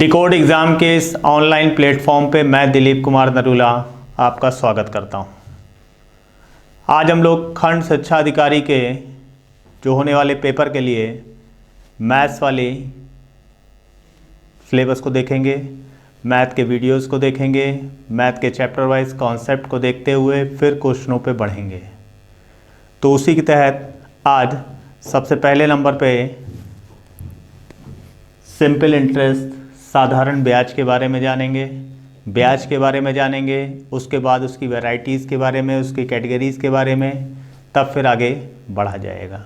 Decode exam के इस online platform पे मैं दिलीप कुमार नरूला आपका स्वागत करता हूं। आज हम लोग खंड शिक्षा अधिकारी के जो होने वाले पेपर के लिए मैथ्स वाली सिलेबस को देखेंगे, मैथ के वीडियोस को देखेंगे, मैथ के चैप्टर वाइज कॉन्सेप्ट को देखते हुए फिर क्वेश्चनों पे बढ़ेंगे। तो उसी के तहत आज सबसे पहले नंबर पे सिंपल इंटरेस्ट साधारण ब्याज के बारे में जानेंगे, ब्याज के बारे में जानेंगे, उसके बाद उसकी वैरायटीज़ के बारे में, उसकी कैटेगरीज़ के बारे में, तब फिर आगे बढ़ा जाएगा।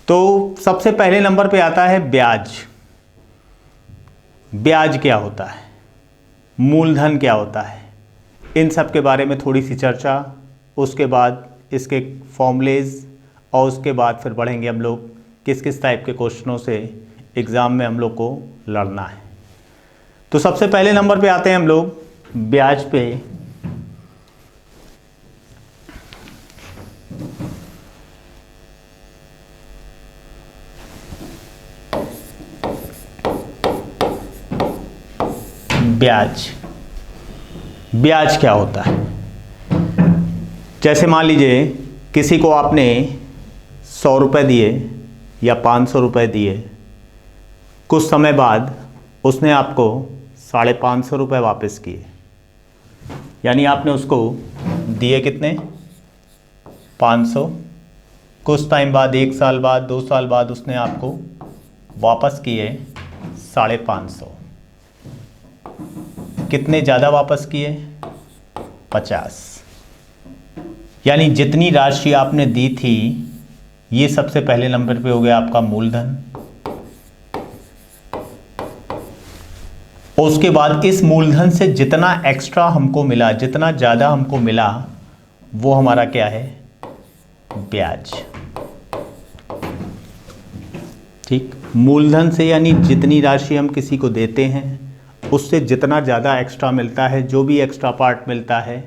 तो सबसे पहले नंबर पे आता है ब्याज। ब्याज क्या होता है, मूलधन क्या होता है, इन सब के बारे में थोड़ी सी चर्चा, उसके बाद इसके फॉर्मूलेज और उसके बाद फिर बढ़ेंगे हम लोग किस किस टाइप के क्वेश्चनों से एग्ज़ाम में हम लोग को लड़ना है। तो सबसे पहले नंबर पे आते हैं हम लोग ब्याज पे। ब्याज, ब्याज क्या होता है? जैसे मान लीजिए किसी को आपने 100 रुपये दिए या 500 रुपये दिए, कुछ समय बाद उसने आपको 550 रुपये वापस किए, यानी आपने उसको दिए कितने? 500। कुछ टाइम बाद, 1 साल बाद, 2 साल बाद उसने आपको वापस किए 550। कितने ज़्यादा वापस किए? 50। यानी जितनी राशि आपने दी थी, ये सबसे पहले नंबर पे हो गया आपका मूलधन। और उसके बाद इस मूलधन से जितना एक्स्ट्रा हमको मिला, जितना ज़्यादा हमको मिला, वो हमारा क्या है? ब्याज। ठीक, मूलधन से यानी जितनी राशि हम किसी को देते हैं उससे जितना ज़्यादा एक्स्ट्रा मिलता है, जो भी एक्स्ट्रा पार्ट मिलता है,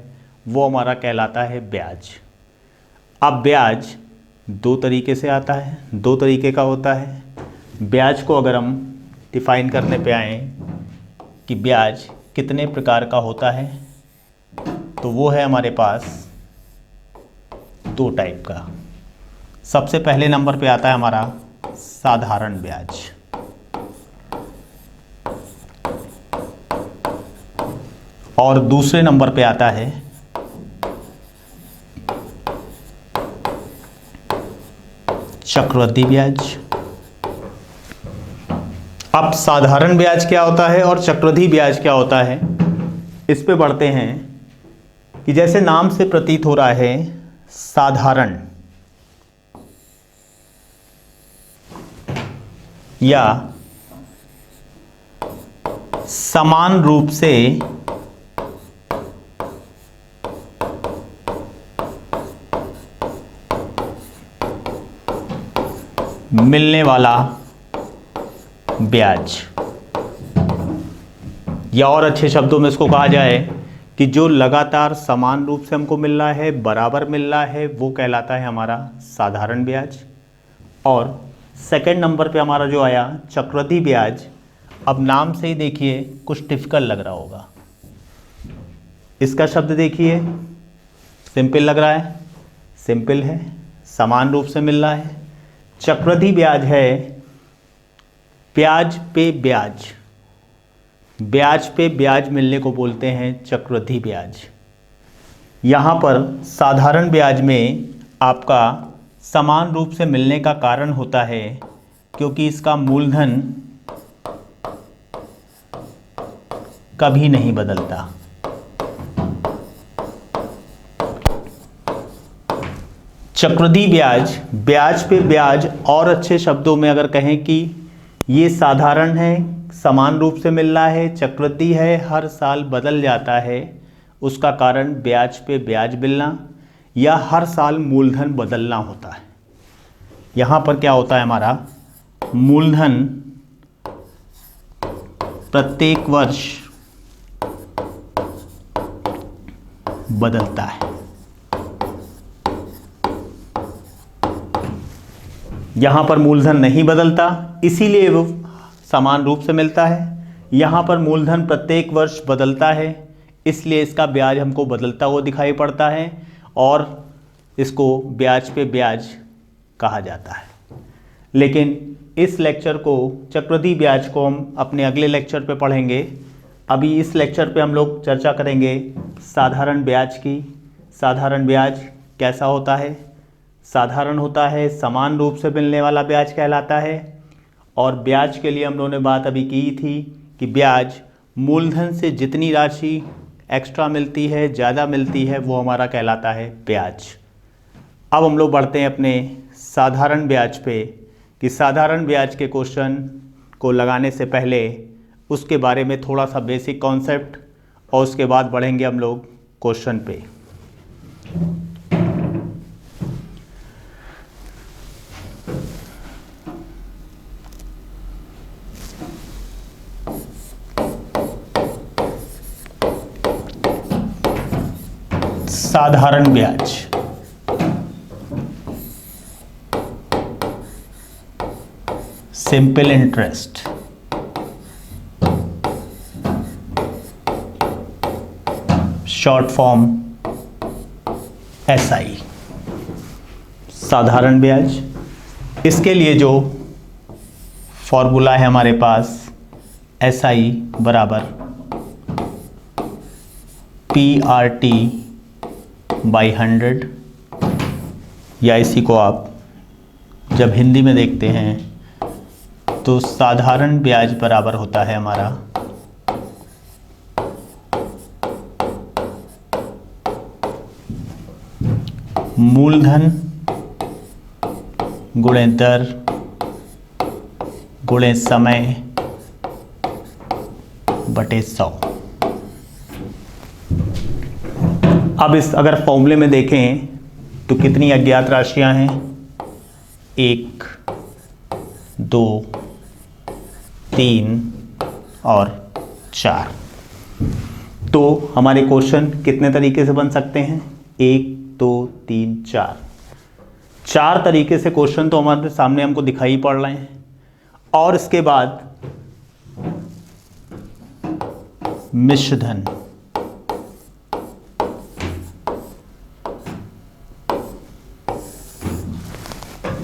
वो हमारा कहलाता है ब्याज। अब ब्याज दो तरीके से आता है, दो तरीके का होता है। ब्याज को अगर हम डिफाइन करने पे आए कि ब्याज कितने प्रकार का होता है, तो वो है हमारे पास 2 टाइप का। सबसे पहले नंबर पे आता है हमारा साधारण ब्याज। और दूसरे नंबर पे आता है चक्रवृद्धि ब्याज। अब साधारण ब्याज क्या होता है और चक्रवृद्धि ब्याज क्या होता है, इस पे बढ़ते हैं कि जैसे नाम से प्रतीत हो रहा है, साधारण या समान रूप से मिलने वाला ब्याज, या और अच्छे शब्दों में इसको कहा जाए कि जो लगातार समान रूप से हमको मिल रहा है, बराबर मिल रहा है, वो कहलाता है हमारा साधारण ब्याज। और सेकंड नंबर पे हमारा जो आया चक्रवृद्धि ब्याज। अब नाम से ही देखिए कुछ डिफिकल्ट लग रहा होगा, इसका शब्द देखिए, सिंपल लग रहा है, सिंपल है, समान रूप से मिल रहा है। चक्रवृद्धि ब्याज है ब्याज पे ब्याज, ब्याज पे ब्याज मिलने को बोलते हैं चक्रवृद्धि ब्याज। यहाँ पर साधारण ब्याज में आपका समान रूप से मिलने का कारण होता है क्योंकि इसका मूलधन कभी नहीं बदलता। चक्रवृद्धि ब्याज, ब्याज पे ब्याज, और अच्छे शब्दों में अगर कहें कि ये साधारण है, समान रूप से मिल रहा है, चक्रवृद्धि है, हर साल बदल जाता है, उसका कारण ब्याज पे ब्याज मिलना या हर साल मूलधन बदलना होता है। यहाँ पर क्या होता है, हमारा मूलधन प्रत्येक वर्ष बदलता है। यहाँ पर मूलधन नहीं बदलता, इसीलिए वो समान रूप से मिलता है। यहाँ पर मूलधन प्रत्येक वर्ष बदलता है, इसलिए इसका ब्याज हमको बदलता हुआ दिखाई पड़ता है और इसको ब्याज पे ब्याज कहा जाता है। लेकिन इस लेक्चर को, चक्रवृद्धि ब्याज को हम अपने अगले लेक्चर पे पढ़ेंगे। अभी इस लेक्चर पे हम लोग चर्चा करेंगे साधारण ब्याज की। साधारण ब्याज कैसा होता है? साधारण होता है, समान रूप से मिलने वाला ब्याज कहलाता है। और ब्याज के लिए हम लोगों ने बात अभी की थी कि ब्याज मूलधन से जितनी राशि एक्स्ट्रा मिलती है, ज़्यादा मिलती है, वो हमारा कहलाता है ब्याज। अब हम लोग बढ़ते हैं अपने साधारण ब्याज पे कि साधारण ब्याज के क्वेश्चन को लगाने से पहले उसके बारे में थोड़ा सा बेसिक कॉन्सेप्ट और उसके बाद बढ़ेंगे हम लोग क्वेश्चन पे। साधारण ब्याज simple interest, short form SI. साधारण ब्याज, इसके लिए जो फॉर्मूला है हमारे पास, एसआई बराबर PRT बाई 100, या इसी को आप जब हिंदी में देखते हैं तो साधारण ब्याज बराबर होता है हमारा मूलधन गुणे दर गुणे समय बटे 100। अब इस अगर फॉर्मूले में देखें तो कितनी अज्ञात राशियां हैं? 1, 2, 3 और 4। तो हमारे क्वेश्चन कितने तरीके से बन सकते हैं? 1, 2, 3, 4। 4 तरीके से क्वेश्चन तो हमारे सामने हमको दिखाई पड़ रहे हैं। और इसके बाद मिश्र धन,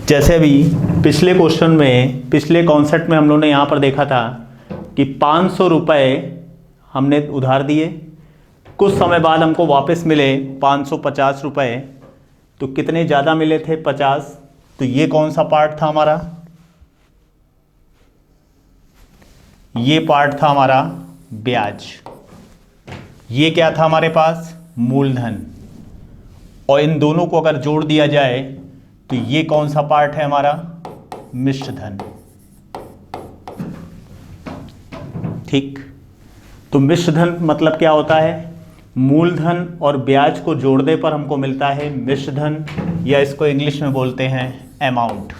जैसे अभी पिछले क्वेश्चन में, पिछले कॉन्सेप्ट में हम लोगों ने यहाँ पर देखा था कि 500 रुपये हमने उधार दिए, कुछ समय बाद हमको वापस मिले 550 रुपये। तो कितने ज़्यादा मिले थे? 50। तो ये कौन सा पार्ट था हमारा? ये पार्ट था हमारा ब्याज। ये क्या था हमारे पास? मूलधन। और इन दोनों को अगर जोड़ दिया जाए तो ये कौन सा पार्ट है हमारा? मिश्र धन। ठीक, तो मिश्र धन मतलब क्या होता है? मूलधन और ब्याज को जोड़ने पर हमको मिलता है मिश्र धन, या इसको इंग्लिश में बोलते हैं अमाउंट।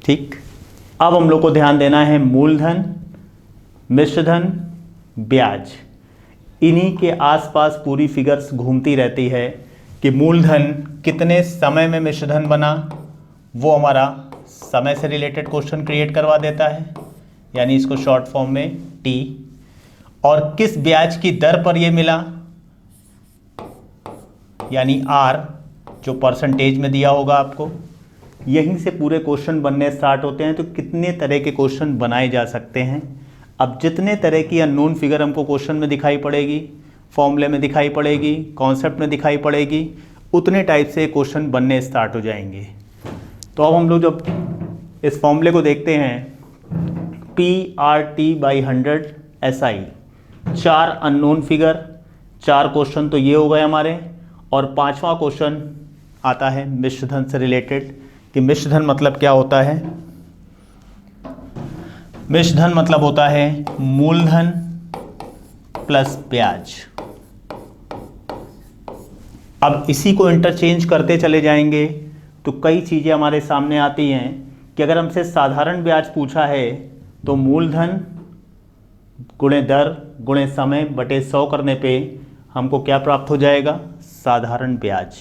ठीक, अब हम लोग को ध्यान देना है मूलधन, मिश्र धन, ब्याज, इन्हीं के आसपास पूरी फिगर्स घूमती रहती है कि मूलधन कितने समय में मिश्र धन बना, वो हमारा समय से रिलेटेड क्वेश्चन क्रिएट करवा देता है, यानी इसको शॉर्ट फॉर्म में टी। और किस ब्याज की दर पर ये मिला, यानी आर, जो परसेंटेज में दिया होगा आपको। यहीं से पूरे क्वेश्चन बनने स्टार्ट होते हैं। तो कितने तरह के क्वेश्चन बनाए जा सकते हैं। अब जितने तरह की अननोन फिगर हमको क्वेश्चन में दिखाई पड़ेगी, फॉर्मूले में दिखाई पड़ेगी, कॉन्सेप्ट में दिखाई पड़ेगी, उतने टाइप से क्वेश्चन बनने स्टार्ट हो जाएंगे। तो अब हम लोग जब इस फॉर्मूले को देखते हैं, PRT by 100 SI, 4 unknown figure, 4 question तो ये हो गए हमारे। और 5वां क्वेश्चन आता है मिश्र धन से रिलेटेड कि मिश्र धन मतलब क्या होता है? मिश्र धन मतलब होता है मूलधन प्लस ब्याज। अब इसी को इंटरचेंज करते चले जाएंगे तो कई चीज़ें हमारे सामने आती हैं कि अगर हमसे साधारण ब्याज पूछा है तो मूलधन गुणे दर गुणे समय बटे 100 करने पे हमको क्या प्राप्त हो जाएगा? साधारण ब्याज।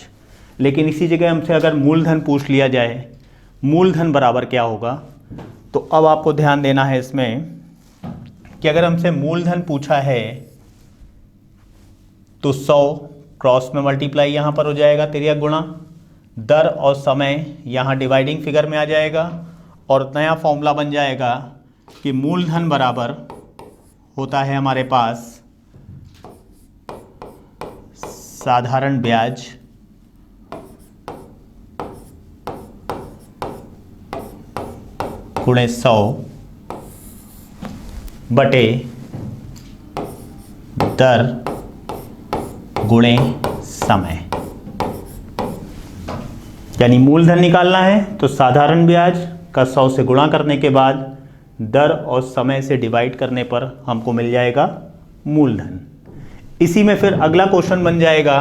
लेकिन इसी जगह हमसे अगर मूलधन पूछ लिया जाए मूलधन बराबर क्या होगा। तो अब आपको ध्यान देना है इसमें कि अगर हमसे मूलधन पूछा है तो 100 क्रॉस में मल्टीप्लाई यहाँ पर हो जाएगा, तिर्यक गुणा, दर और समय यहाँ डिवाइडिंग फिगर में आ जाएगा और नया फॉर्मूला बन जाएगा कि मूलधन बराबर होता है हमारे पास साधारण ब्याज गुणे 100 बटे दर गुणे समय। यानी मूलधन निकालना है तो साधारण ब्याज का 100 से गुणा करने के बाद दर और समय से डिवाइड करने पर हमको मिल जाएगा मूलधन। इसी में फिर अगला क्वेश्चन बन जाएगा,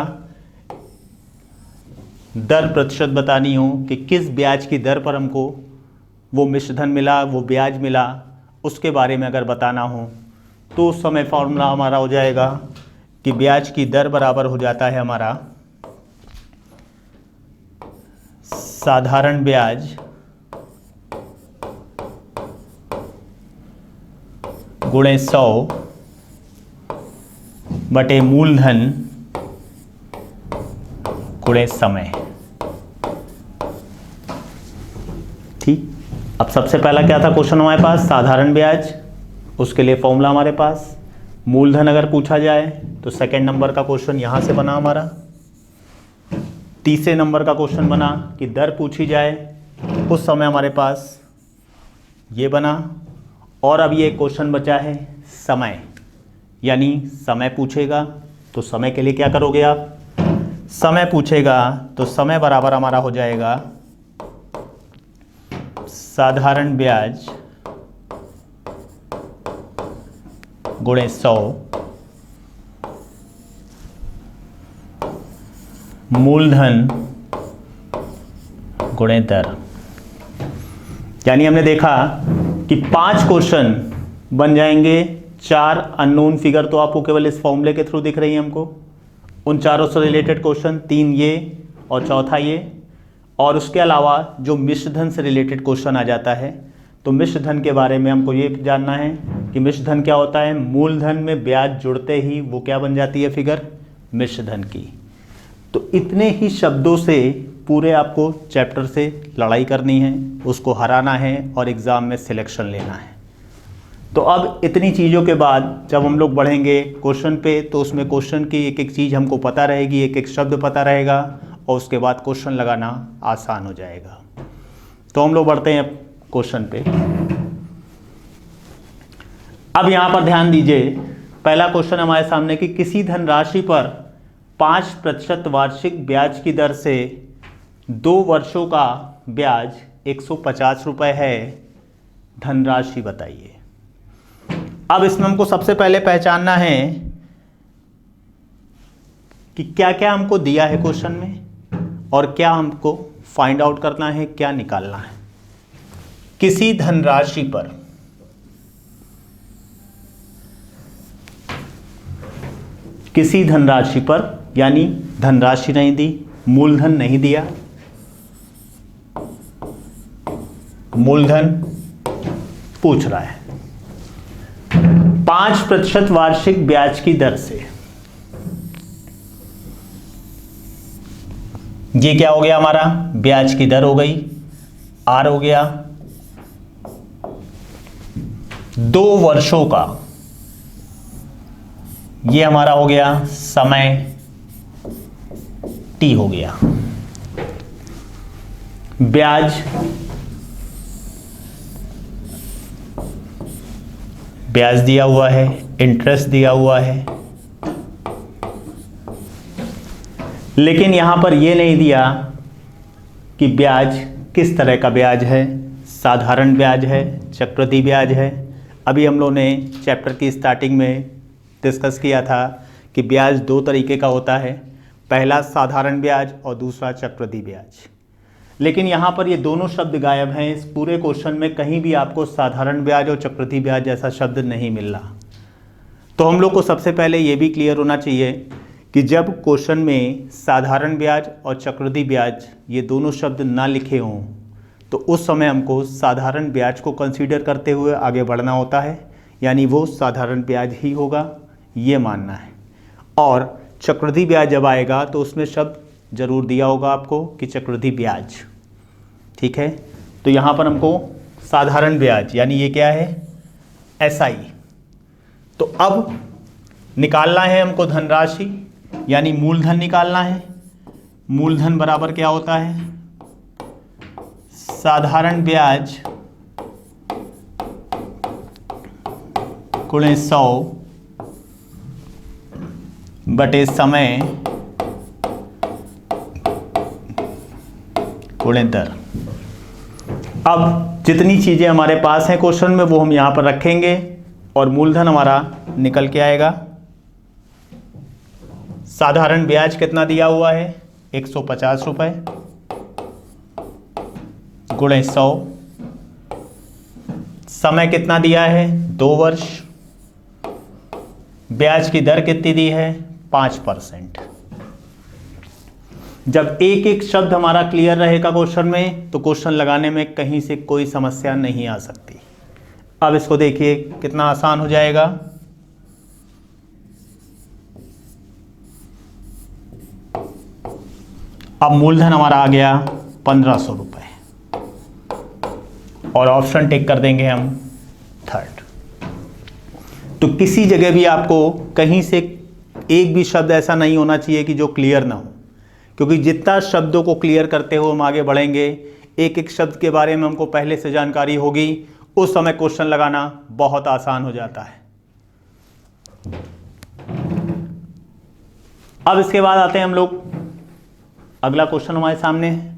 दर प्रतिशत बतानी हो कि किस ब्याज की दर पर हमको वो मिश्रधन मिला, वो ब्याज मिला, उसके बारे में अगर बताना हो तो उस समय फॉर्मूला हमारा हो जाएगा कि ब्याज की दर बराबर हो जाता है हमारा साधारण ब्याज गुणे 100 बटे मूलधन गुणे समय। ठीक, अब सबसे पहला क्या था क्वेश्चन हमारे पास, साधारण ब्याज, उसके लिए फॉर्मूला हमारे पास। मूलधन अगर पूछा जाए तो सेकंड नंबर का क्वेश्चन यहां से बना हमारा। तीसरे नंबर का क्वेश्चन बना कि दर पूछी जाए, उस समय हमारे पास ये बना। और अब ये क्वेश्चन बचा है समय, यानी समय पूछेगा तो समय के लिए क्या करोगे आप, समय पूछेगा तो समय बराबर हमारा हो जाएगा साधारण ब्याज गुणे 100 मूलधन गुणे दर। यानी हमने देखा कि 5 क्वेश्चन बन जाएंगे। 4 अननोन फिगर तो आपको केवल इस फॉर्मूले के थ्रू दिख रही है हमको, उन चारों से रिलेटेड क्वेश्चन 3 ये और चौथा ये, और उसके अलावा जो मिश्रधन से रिलेटेड क्वेश्चन आ जाता है। तो मिश्रधन के बारे में हमको ये जानना है कि मिश्रधन क्या होता है। मूलधन में ब्याज जुड़ते ही वो क्या बन जाती है फिगर, मिश्रधन की। तो इतने ही शब्दों से पूरे आपको चैप्टर से लड़ाई करनी है, उसको हराना है और एग्ज़ाम में सिलेक्शन लेना है। तो अब इतनी चीज़ों के बाद जब हम लोग बढ़ेंगे क्वेश्चन पे, तो उसमें क्वेश्चन की एक एक चीज़ हमको पता रहेगी, एक एक शब्द पता रहेगा और उसके बाद क्वेश्चन लगाना आसान हो जाएगा। तो हम लोग बढ़ते हैं क्वेश्चन पे। अब यहाँ पर ध्यान दीजिए, पहला क्वेश्चन हमारे सामने कि किसी धनराशि पर 5% वार्षिक ब्याज की दर से 2 वर्षों का ब्याज 150 रुपये है, धनराशि बताइए। अब इसमें हमको सबसे पहले पहचानना है कि क्या क्या हमको दिया है क्वेश्चन में और क्या हमको फाइंड आउट करना है, क्या निकालना है। किसी धनराशि पर यानी धनराशि नहीं दी, मूलधन नहीं दिया, मूलधन पूछ रहा है 5% वार्षिक ब्याज की दर से। ये क्या हो गया हमारा, ब्याज की दर हो गई, आर हो गया, 2 वर्षों का, ये हमारा हो गया समय, टी हो गया, ब्याज दिया हुआ है, इंटरेस्ट दिया हुआ है, लेकिन यहां पर यह नहीं दिया कि ब्याज किस तरह का ब्याज है, साधारण ब्याज है, चक्रवृद्धि ब्याज है। अभी हम लोगों ने चैप्टर की स्टार्टिंग में डिस्कस किया था कि ब्याज 2 तरीके का होता है, पहला साधारण ब्याज और दूसरा चक्रवृद्धि ब्याज। लेकिन यहाँ पर ये दोनों शब्द गायब हैं। इस पूरे क्वेश्चन में कहीं भी आपको साधारण ब्याज और चक्रवृद्धि ब्याज जैसा शब्द नहीं मिल रहा। तो हम लोग को सबसे पहले ये भी क्लियर होना चाहिए कि जब क्वेश्चन में साधारण ब्याज और चक्रवृद्धि ब्याज ये दोनों शब्द ना लिखे हों तो उस समय हमको साधारण ब्याज को कंसीडर करते हुए आगे बढ़ना होता है, यानी वो साधारण ब्याज ही होगा, ये मानना है। और चक्रवृद्धि ब्याज जब आएगा तो उसमें शब्द जरूर दिया होगा आपको कि चक्रवृद्धि ब्याज, ठीक है। तो यहाँ पर हमको साधारण ब्याज यानी ये क्या है, SI। तो अब निकालना है हमको धनराशि, यानी मूलधन निकालना है। मूलधन बराबर क्या होता है, साधारण ब्याज गुणे 100 बटे समय गुणे दर। अब जितनी चीजें हमारे पास हैं क्वेश्चन में वो हम यहां पर रखेंगे और मूलधन हमारा निकल के आएगा। साधारण ब्याज कितना दिया हुआ है, 150 रुपए गुणे 100। समय कितना दिया है, 2 वर्ष। ब्याज की दर कितनी दी है, 5%। जब एक एक शब्द हमारा क्लियर रहेगा क्वेश्चन में तो क्वेश्चन लगाने में कहीं से कोई समस्या नहीं आ सकती। अब इसको देखिए कितना आसान हो जाएगा। अब मूलधन हमारा आ गया 1500 रुपए और ऑप्शन टिक कर देंगे हम थर्ड। तो किसी जगह भी आपको कहीं से एक भी शब्द ऐसा नहीं होना चाहिए कि जो क्लियर ना हो, क्योंकि जितना शब्दों को क्लियर करते हुए हम आगे बढ़ेंगे, एक एक शब्द के बारे में हमको पहले से जानकारी होगी, उस समय क्वेश्चन लगाना बहुत आसान हो जाता है। अब इसके बाद आते हैं हम लोग, अगला क्वेश्चन हमारे सामने है।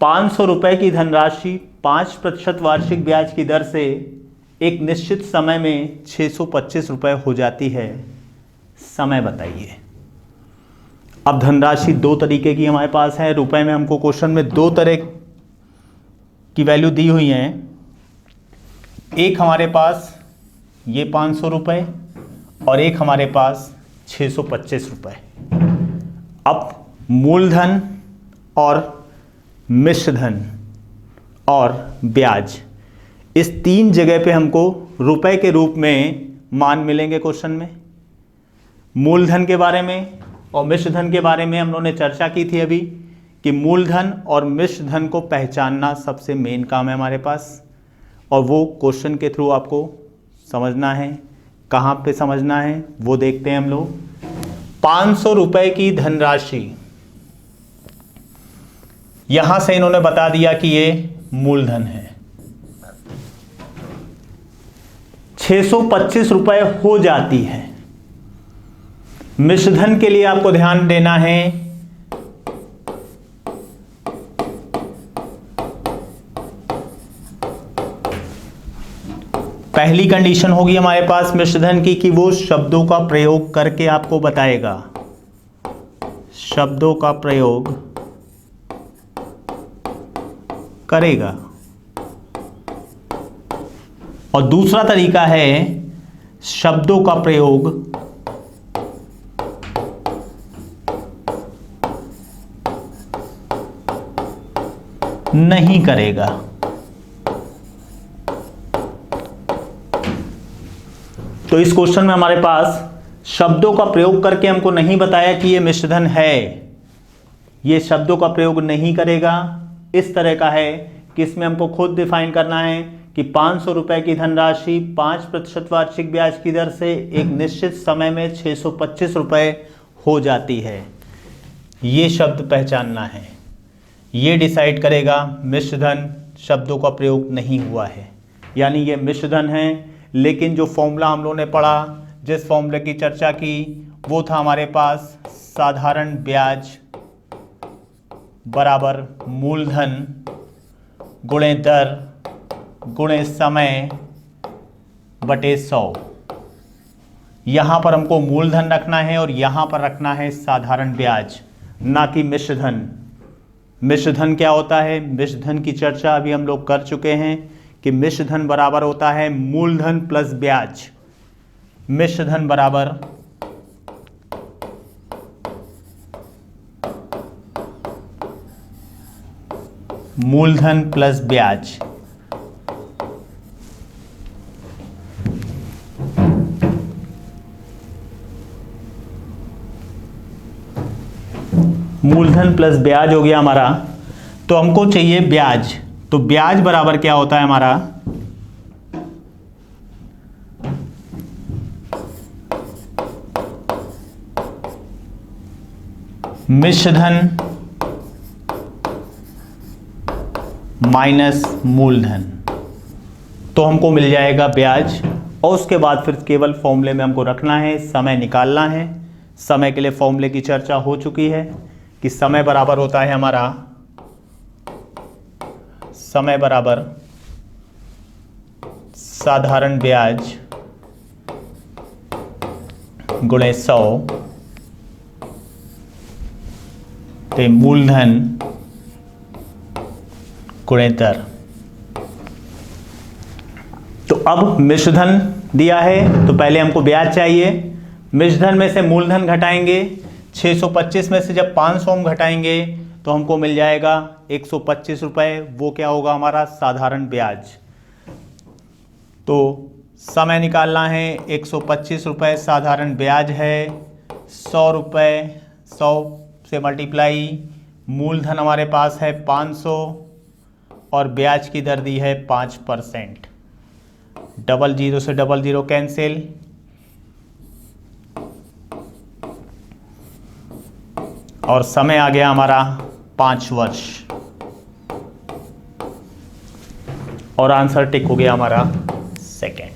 500 रुपए की धनराशि 5% वार्षिक ब्याज की दर से एक निश्चित समय में 625 रुपए हो जाती है, समय बताइए। अब धनराशि दो तरीके की हमारे पास है, रुपए में हमको क्वेश्चन में दो तरह की वैल्यू दी हुई हैं। एक हमारे पास ये 500 रुपए और एक हमारे पास 625 रुपए। अब मूलधन और मिश्र धन और ब्याज, इस तीन जगह पे हमको रुपए के रूप में मान मिलेंगे क्वेश्चन में। मूलधन के बारे में और मिश्र धन के बारे में हम लोगों ने चर्चा की थी अभी कि मूलधन और मिश्र धन को पहचानना सबसे मेन काम है हमारे पास, और वो क्वेश्चन के थ्रू आपको समझना है। कहाँ पे समझना है वो देखते हैं हम लोग। 500 रुपए की धनराशि, यहां से इन्होंने बता दिया कि ये मूलधन है। 625 रुपए हो जाती है। मिश्रधन के लिए आपको ध्यान देना है, पहली कंडीशन होगी हमारे पास मिश्रधन की कि वो शब्दों का प्रयोग करके आपको बताएगा, शब्दों का प्रयोग करेगा। और दूसरा तरीका है शब्दों का प्रयोग नहीं करेगा। तो इस क्वेश्चन में हमारे पास शब्दों का प्रयोग करके हमको नहीं बताया कि ये मिश्रधन है, ये शब्दों का प्रयोग नहीं करेगा। इस तरह का है कि इसमें हमको खुद डिफाइन करना है कि 500 रुपए की धनराशि 5% वार्षिक ब्याज की दर से एक निश्चित समय में 625 रुपए हो जाती है। ये शब्द पहचानना है, ये डिसाइड करेगा मिश्रधन शब्दों का प्रयोग नहीं हुआ है, यानी ये मिश्रधन है। लेकिन जो फॉर्मूला हम लोगों ने पढ़ा, जिस फॉर्मूले की चर्चा की, वो था हमारे पास साधारण ब्याज बराबर मूलधन गुणे दर गुणे समय बटे 100। यहां पर हमको मूलधन रखना है और यहां पर रखना है साधारण ब्याज, ना कि मिश्रधन। मिश्रधन क्या होता है, मिश्रधन की चर्चा अभी हम लोग कर चुके हैं कि मिश्रधन बराबर होता है मूलधन प्लस ब्याज। मिश्रधन बराबर मूलधन प्लस ब्याज। मूलधन प्लस ब्याज हो गया हमारा। तो हमको चाहिए ब्याज। तो ब्याज बराबर क्या होता है हमारा, मिश्रधन माइनस मूलधन। तो हमको मिल जाएगा ब्याज। और उसके बाद फिर केवल फॉर्मूले में हमको रखना है, समय निकालना है। समय के लिए फॉर्मूले की चर्चा हो चुकी है कि समय बराबर होता है हमारा, समय बराबर साधारण ब्याज गुणे 100 ते मूलधन गुणे दर। तो अब मिश्रधन दिया है तो पहले हमको ब्याज चाहिए। मिश्रधन में से मूलधन घटाएंगे, 625 में से जब 500 हम घटाएंगे तो हमको मिल जाएगा 125 रुपये। वो क्या होगा हमारा साधारण ब्याज। तो समय निकालना है, 125 रुपये साधारण ब्याज है, 100 रुपये 100 से मल्टीप्लाई, मूलधन हमारे पास है 500 और ब्याज की दर दी है 5%। डबल जीरो से डबल जीरो कैंसिल, और समय आ गया हमारा 5 वर्ष, और आंसर टिक हो गया हमारा सेकेंड।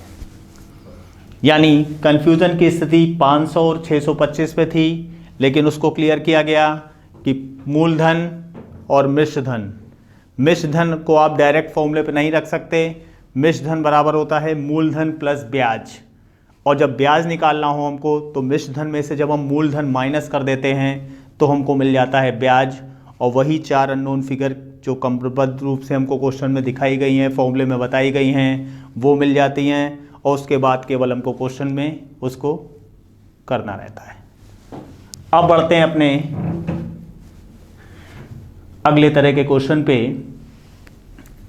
यानी कंफ्यूजन की स्थिति 500 और 625 पे थी, लेकिन उसको क्लियर किया गया कि मूलधन और मिश्रधन। मिश्रधन को आप डायरेक्ट फॉर्मूले पे नहीं रख सकते। मिश्रधन बराबर होता है मूलधन प्लस ब्याज, और जब ब्याज निकालना हो हमको तो मिश्रधन में से जब हम मूलधन माइनस कर देते हैं तो हमको मिल जाता है ब्याज। और वही 4 अननोन फिगर जो क्रमबद्ध रूप से हमको क्वेश्चन में दिखाई गई हैं, फॉर्मूले में बताई गई हैं, वो मिल जाती हैं। और उसके बाद केवल हमको क्वेश्चन में उसको करना रहता है। अब बढ़ते हैं अपने अगले तरह के क्वेश्चन पे।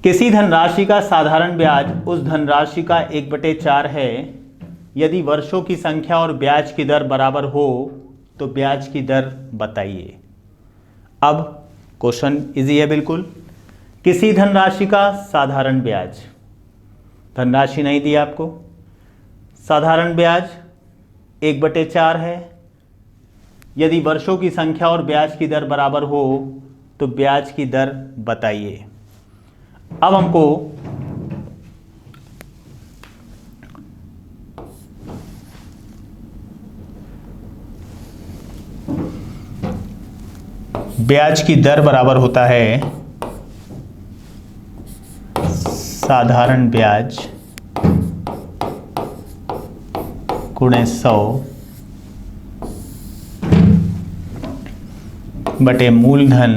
किसी धनराशि का साधारण ब्याज उस धनराशि का 1/4 है। यदि वर्षों की संख्या और ब्याज की दर बराबर हो तो ब्याज की दर बताइए। अब क्वेश्चन इजी है बिल्कुल। किसी धनराशि का साधारण ब्याज, धनराशि नहीं दी आपको, साधारण ब्याज 1/4 है। यदि वर्षों की संख्या और ब्याज की दर बराबर हो तो ब्याज की दर बताइए। अब हमको ब्याज की दर बराबर होता है साधारण ब्याज गुणे 100 बटे मूलधन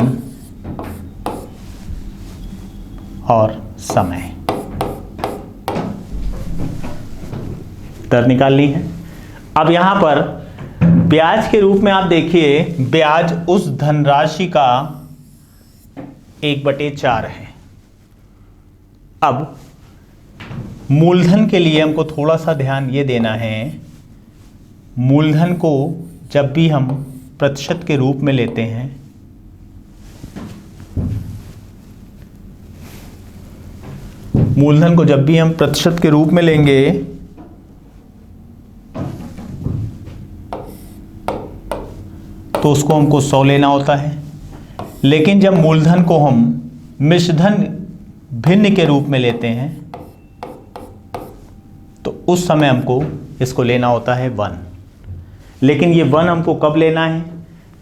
और समय। दर निकालनी है। अब यहां पर ब्याज के रूप में आप देखिए, ब्याज उस धनराशि का 1/4 है। अब मूलधन के लिए हमको थोड़ा सा ध्यान ये देना है, मूलधन को जब भी हम प्रतिशत के रूप में लेते हैं मूलधन को जब भी हम प्रतिशत के रूप में लेंगे तो उसको हमको 100 लेना होता है। लेकिन जब मूलधन को हम मिश्रधन भिन्न के रूप में लेते हैं तो उस समय हमको इसको लेना होता है 1। लेकिन ये 1 हमको कब लेना है?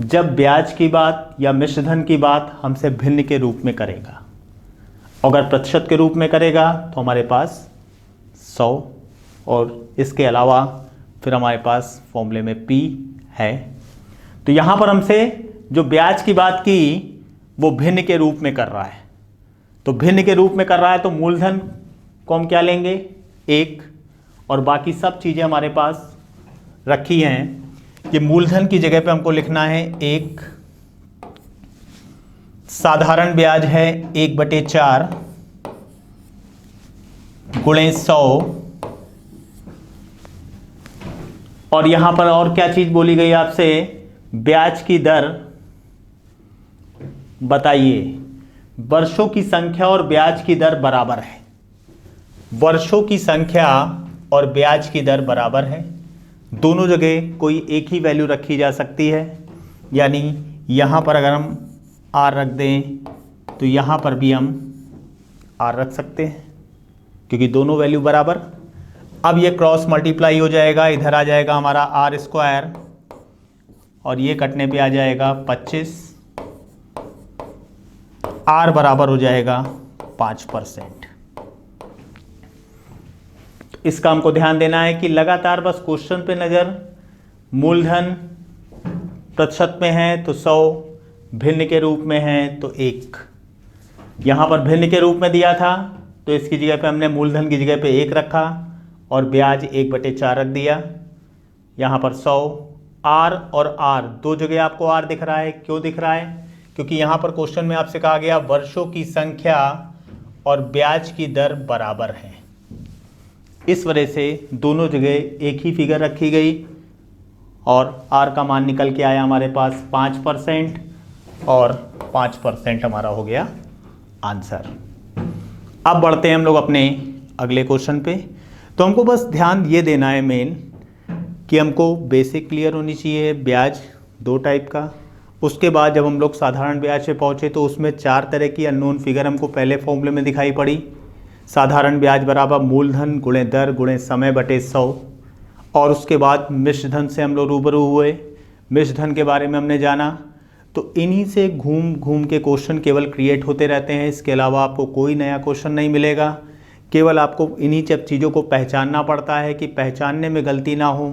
जब ब्याज की बात या मिश्रधन की बात हमसे भिन्न के रूप में करेगा। अगर प्रतिशत के रूप में करेगा तो हमारे पास 100, और इसके अलावा फिर हमारे पास फॉर्मूले में P है। तो यहाँ पर हमसे जो ब्याज की बात की वो भिन्न के रूप में कर रहा है। तो भिन्न के रूप में कर रहा है तो मूलधन को हम क्या लेंगे? 1, और बाकी सब चीज़ें हमारे पास रखी हैं। ये मूलधन की जगह पे हमको लिखना है 1, साधारण ब्याज है 1/4 गुणे 100। और यहां पर और क्या चीज बोली गई आपसे, ब्याज की दर बताइए। वर्षों की संख्या और ब्याज की दर बराबर है। वर्षों की संख्या और ब्याज की दर बराबर है। दोनों जगह कोई एक ही वैल्यू रखी जा सकती है, यानी यहां पर अगर हम आर रख दें तो यहां पर भी हम आर रख सकते हैं, क्योंकि दोनों वैल्यू बराबर। अब ये क्रॉस मल्टीप्लाई हो जाएगा, इधर आ जाएगा हमारा आर स्क्वायर और ये कटने पे आ जाएगा 25। आर बराबर हो जाएगा 5%। इसका हमको ध्यान देना है कि लगातार बस क्वेश्चन पे नज़र, मूलधन प्रतिशत में है तो 100, भिन्न के रूप में है तो 1। यहाँ पर भिन्न के रूप में दिया था तो इसकी जगह पे हमने मूलधन की जगह पे 1 रखा और ब्याज 1/4 रख दिया। यहाँ पर 100, आर और आर दो जगह आपको आर दिख रहा है। क्यों दिख रहा है? क्योंकि यहाँ पर क्वेश्चन में आपसे कहा गया वर्षों की संख्या और ब्याज की दर बराबर है, इस वजह से दोनों जगह एक ही फिगर रखी गई और आर का मान निकल के आया हमारे पास 5% और 5% हमारा हो गया आंसर। अब बढ़ते हैं हम लोग अपने अगले क्वेश्चन पे। तो हमको बस ध्यान ये देना है मेन कि हमको बेसिक क्लियर होनी चाहिए। ब्याज दो टाइप का, उसके बाद जब हम लोग साधारण ब्याज पे पहुँचे तो उसमें 4 तरह की अननोन फिगर हमको पहले फॉर्मूले में दिखाई पड़ी। साधारण ब्याज बराबर मूलधन गुणे दर गुणे समय बटे 100। और उसके बाद मिश्र धन से हम लोग रूबरू हुए। मिश्र धन के बारे में हमने जाना। तो इन्हीं से घूम घूम के क्वेश्चन केवल क्रिएट होते रहते हैं, इसके अलावा आपको कोई नया क्वेश्चन नहीं मिलेगा। केवल आपको इन्हीं सब चीज़ों को पहचानना पड़ता है कि पहचानने में गलती ना हो।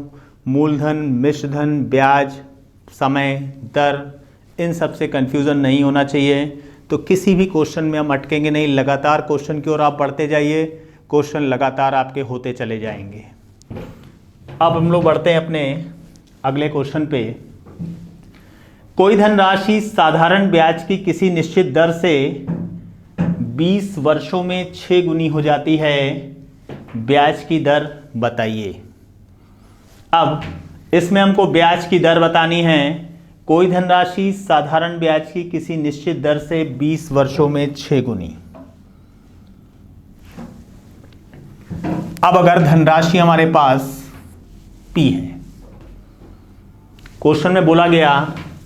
मूलधन, मिश्र धन, ब्याज, समय, दर, इन सब से कन्फ्यूज़न नहीं होना चाहिए। तो किसी भी क्वेश्चन में हम अटकेंगे नहीं, लगातार क्वेश्चन की ओर आप बढ़ते जाइए, क्वेश्चन लगातार आपके होते चले जाएंगे। अब हम लोग बढ़ते हैं अपने अगले क्वेश्चन पे। कोई धनराशि साधारण ब्याज की किसी निश्चित दर से 20 वर्षों में 6 गुनी हो जाती है, ब्याज की दर बताइए। अब इसमें हमको ब्याज की दर बतानी है। कोई धनराशि साधारण ब्याज की किसी निश्चित दर से 20 वर्षों में 6 गुनी। अब अगर धनराशि हमारे पास P है, क्वेश्चन में बोला गया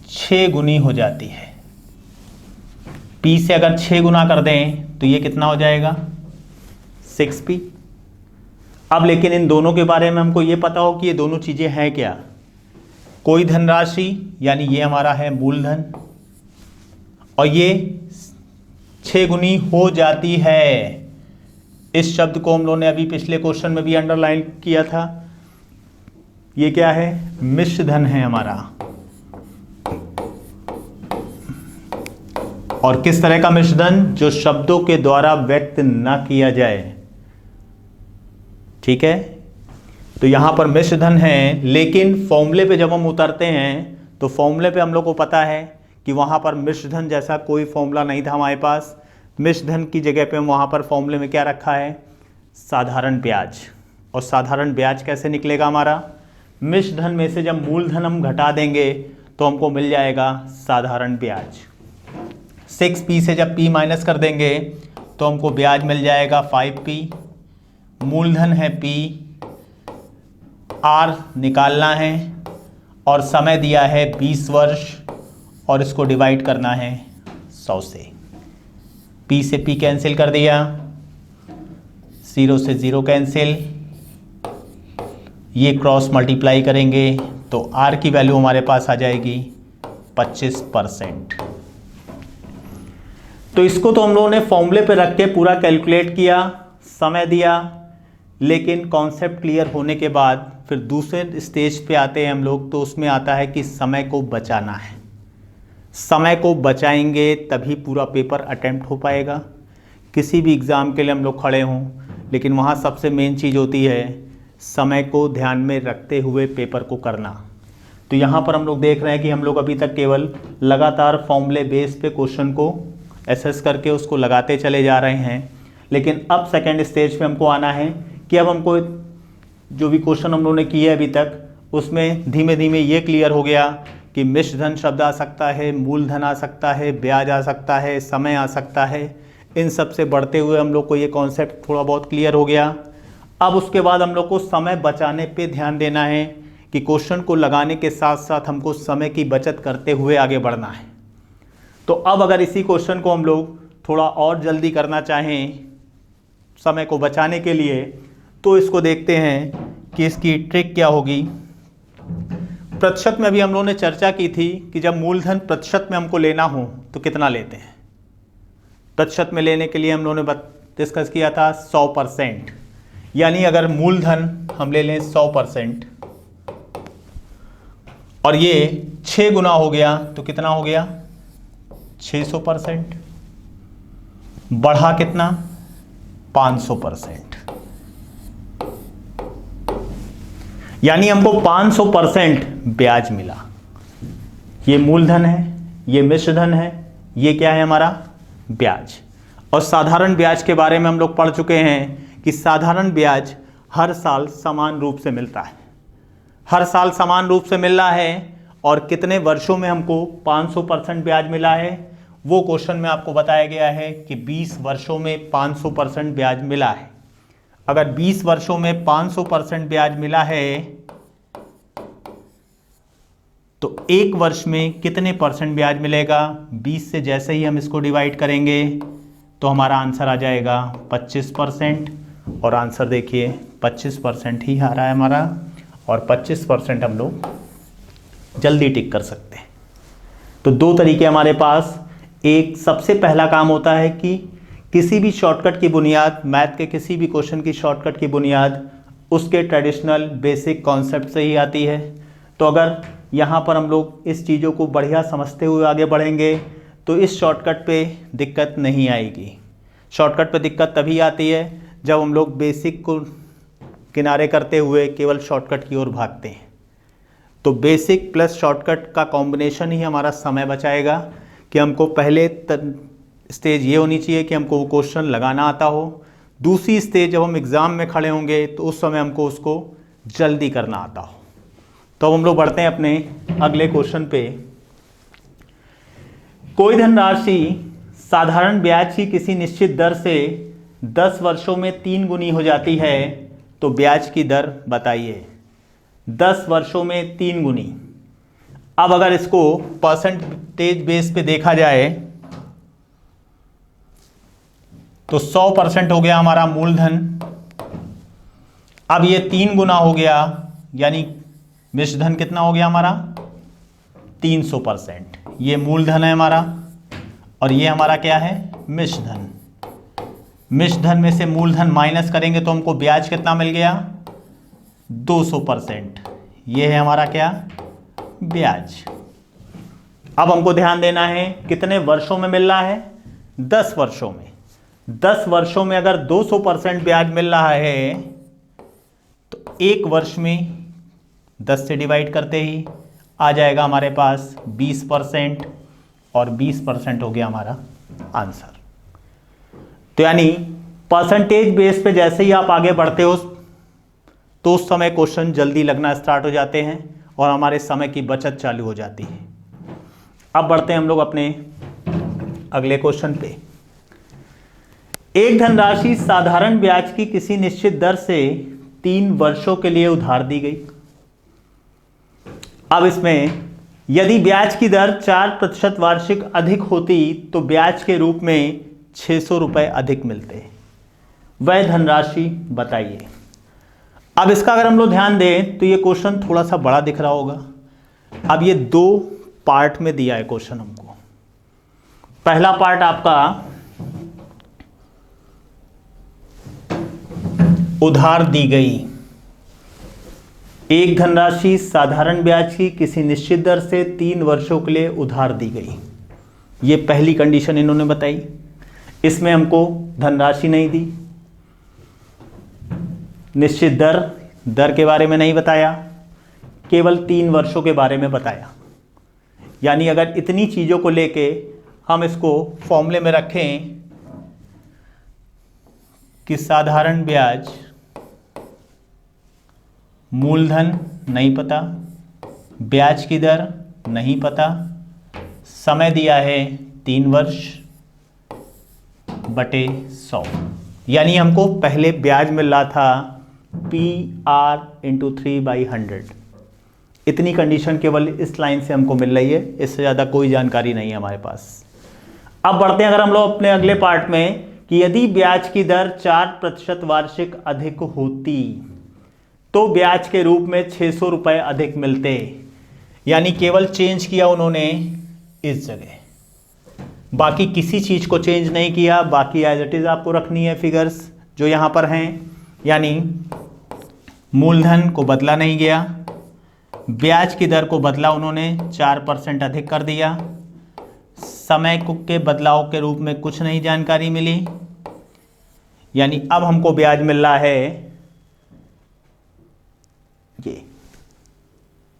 6 गुनी हो जाती है। P से अगर 6 गुना कर दें तो ये कितना हो जाएगा? 6P। अब लेकिन इन दोनों के बारे में हमको ये पता हो कि ये दोनों चीज़ें हैं क्या। कोई धनराशि यानी ये हमारा है मूलधन और ये 6 गुनी हो जाती है। इस शब्द को हम लोगों ने अभी पिछले क्वेश्चन में भी अंडरलाइन किया था। ये क्या है? मिश्र धन है हमारा। और किस तरह का मिश्र धन? जो शब्दों के द्वारा व्यक्त ना किया जाए। ठीक है, तो यहां पर मिश्र धन है, लेकिन फॉर्मूले पे जब हम उतरते हैं तो फॉर्मूले पे हम लोग को पता है कि वहां पर मिश्र धन जैसा कोई फॉर्मूला नहीं था हमारे पास। मिश्र धन की जगह पे हम वहां पर फॉर्मूले में क्या रखा है? साधारण ब्याज। और साधारण ब्याज कैसे निकलेगा हमारा? मिश्र धन में से जब मूलधन हम घटा देंगे तो हमको मिल जाएगा साधारण ब्याज। 6P से जब P माइनस कर देंगे तो हमको ब्याज मिल जाएगा 5P। मूलधन है P, R निकालना है और समय दिया है 20 वर्ष और इसको डिवाइड करना है 100 से। P से P कैंसिल कर दिया, 0 से 0 कैंसिल, ये क्रॉस मल्टीप्लाई करेंगे तो R की वैल्यू हमारे पास आ जाएगी 25%। तो इसको तो हम लोगों ने फॉर्मूले पे रख के पूरा कैलकुलेट किया, समय दिया, लेकिन कॉन्सेप्ट क्लियर होने के बाद फिर दूसरे स्टेज पे आते हैं हम लोग। तो उसमें आता है कि समय को बचाना है। समय को बचाएंगे तभी पूरा पेपर अटेम्प्ट हो पाएगा। किसी भी एग्ज़ाम के लिए हम लोग खड़े हों, लेकिन वहाँ सबसे मेन चीज़ होती है समय को ध्यान में रखते हुए पेपर को करना। तो यहाँ पर हम लोग देख रहे हैं कि हम लोग अभी तक केवल लगातार फॉर्मूले बेस पे क्वेश्चन को एसेस करके उसको लगाते चले जा रहे हैं। लेकिन अब सेकेंड स्टेज पे हमको आना है कि अब हमको जो भी क्वेश्चन हम लोगों ने किए अभी तक उसमें धीमे धीमे ये क्लियर हो गया कि मिश्र धन शब्द आ सकता है, मूलधन आ सकता है, ब्याज आ सकता है, समय आ सकता है। इन सब से बढ़ते हुए हम लोग को ये कॉन्सेप्ट थोड़ा बहुत क्लियर हो गया। अब उसके बाद हम लोग को समय बचाने पे ध्यान देना है कि क्वेश्चन को लगाने के साथ साथ हमको समय की बचत करते हुए आगे बढ़ना है। तो अब अगर इसी क्वेश्चन को हम लोग थोड़ा और जल्दी करना चाहें समय को बचाने के लिए, तो इसको देखते हैं कि इसकी ट्रिक क्या होगी। प्रतिशत में अभी हम लोगों ने चर्चा की थी कि जब मूलधन प्रतिशत में हमको लेना हो तो कितना लेते हैं। प्रतिशत में लेने के लिए हम लोगों ने डिस्कस किया था 100%, यानी अगर मूलधन हम ले लें 100% और ये 6 गुना हो गया तो कितना हो गया 600%, बढ़ा कितना 500%, यानी हमको 500% ब्याज मिला। ये मूलधन है, ये मिश्रधन है, ये क्या है हमारा ब्याज। और साधारण ब्याज के बारे में हम लोग पढ़ चुके हैं कि साधारण ब्याज हर साल समान रूप से मिलता है, हर साल समान रूप से मिल रहा है। और कितने वर्षों में हमको 500% ब्याज मिला है, वो क्वेश्चन में आपको बताया गया है कि 20 वर्षों में 500% ब्याज मिला है। अगर 20 वर्षों में 500% ब्याज मिला है तो एक वर्ष में कितने परसेंट ब्याज मिलेगा। 20 से जैसे ही हम इसको डिवाइड करेंगे तो हमारा आंसर आ जाएगा 25%। और आंसर देखिए 25% ही आ रहा है हमारा, और 25% हम लोग जल्दी टिक कर सकते हैं। तो दो तरीके हमारे पास। एक सबसे पहला काम होता है कि किसी भी शॉर्टकट की बुनियाद, मैथ के किसी भी क्वेश्चन की शॉर्टकट की बुनियाद उसके ट्रेडिशनल बेसिक कॉन्सेप्ट से ही आती है। तो अगर यहाँ पर हम लोग इस चीज़ों को बढ़िया समझते हुए आगे बढ़ेंगे तो इस शॉर्टकट पे दिक्कत नहीं आएगी। शॉर्टकट पे दिक्कत तभी आती है जब हम लोग बेसिक को किनारे करते हुए केवल शॉर्टकट की ओर भागते हैं। तो बेसिक प्लस शॉर्टकट का कॉम्बिनेशन ही हमारा समय बचाएगा कि हमको पहले स्टेज ये होनी चाहिए कि हमको वो क्वेश्चन लगाना आता हो। दूसरी स्टेज जब हम एग्ज़ाम में खड़े होंगे तो उस समय हमको उसको जल्दी करना आता हो। तो अब हम लोग बढ़ते हैं अपने अगले क्वेश्चन पे। कोई धनराशि साधारण ब्याज की किसी निश्चित दर से 10 वर्षों में 3 गुनी हो जाती है तो ब्याज की दर बताइए। 10 वर्षों में 3 गुनी। अब अगर इसको परसेंटेज बेस पे देखा जाए तो 100% हो गया हमारा मूलधन। अब ये 3 गुना हो गया, यानी मिश्रधन कितना हो गया हमारा 300%। ये मूलधन है हमारा और ये हमारा क्या है मिश्रधन। मिश्रधन में से मूलधन माइनस करेंगे तो हमको ब्याज कितना मिल गया 200%। ये है हमारा क्या ब्याज। अब हमको ध्यान देना है कितने वर्षों में मिल रहा है 10 वर्षों में। 10 वर्षों में अगर 200% ब्याज मिल रहा है तो एक वर्ष में 10 से डिवाइड करते ही आ जाएगा हमारे पास 20%, और 20% हो गया हमारा आंसर। तो यानी परसेंटेज बेस पे जैसे ही आप आगे बढ़ते हो तो उस समय क्वेश्चन जल्दी लगना स्टार्ट हो जाते हैं और हमारे समय की बचत चालू हो जाती है। अब बढ़ते हैं हम लोग अपने अगले क्वेश्चन पे। एक धनराशि साधारण ब्याज की किसी निश्चित दर से 3 वर्षों के लिए उधार दी गई। अब इसमें यदि ब्याज की दर 4% वार्षिक अधिक होती तो ब्याज के रूप में 600 रुपये अधिक मिलते। वह धनराशि बताइए। अब इसका अगर हम लोग ध्यान दें तो ये क्वेश्चन थोड़ा सा बड़ा दिख रहा होगा। अब ये 2 पार्ट में दिया है क्वेश्चन हमको। पहला पार्ट आपका उधार दी गई। एक धनराशि साधारण ब्याज की किसी निश्चित दर से 3 वर्षों के लिए उधार दी गई। ये पहली कंडीशन इन्होंने बताई। इसमें हमको धनराशि नहीं दी, निश्चित दर के बारे में नहीं बताया, केवल 3 वर्षों के बारे में बताया। यानी अगर इतनी चीज़ों को लेके हम इसको फॉर्मूले में रखें कि साधारण ब्याज, मूलधन नहीं पता, ब्याज की दर नहीं पता, समय दिया है 3 वर्ष बटे 100, यानी हमको पहले ब्याज मिल रहा था PR इंटू 3/100। इतनी कंडीशन केवल इस लाइन से हमको मिल रही है, इससे ज़्यादा कोई जानकारी नहीं है हमारे पास। अब बढ़ते हैं अगर हम लोग अपने अगले पार्ट में कि यदि ब्याज की दर 4% वार्षिक अधिक होती तो ब्याज के रूप में 600 रुपये अधिक मिलते। यानी केवल चेंज किया उन्होंने इस जगह, बाकी किसी चीज़ को चेंज नहीं किया, बाकी एज इट इज़ आपको रखनी है फिगर्स जो यहाँ पर हैं। यानी मूलधन को बदला नहीं गया, ब्याज की दर को बदला उन्होंने 4% अधिक कर दिया, समय के बदलाव के रूप में कुछ नहीं जानकारी मिली। यानी अब हमको ब्याज मिल रहा है ये,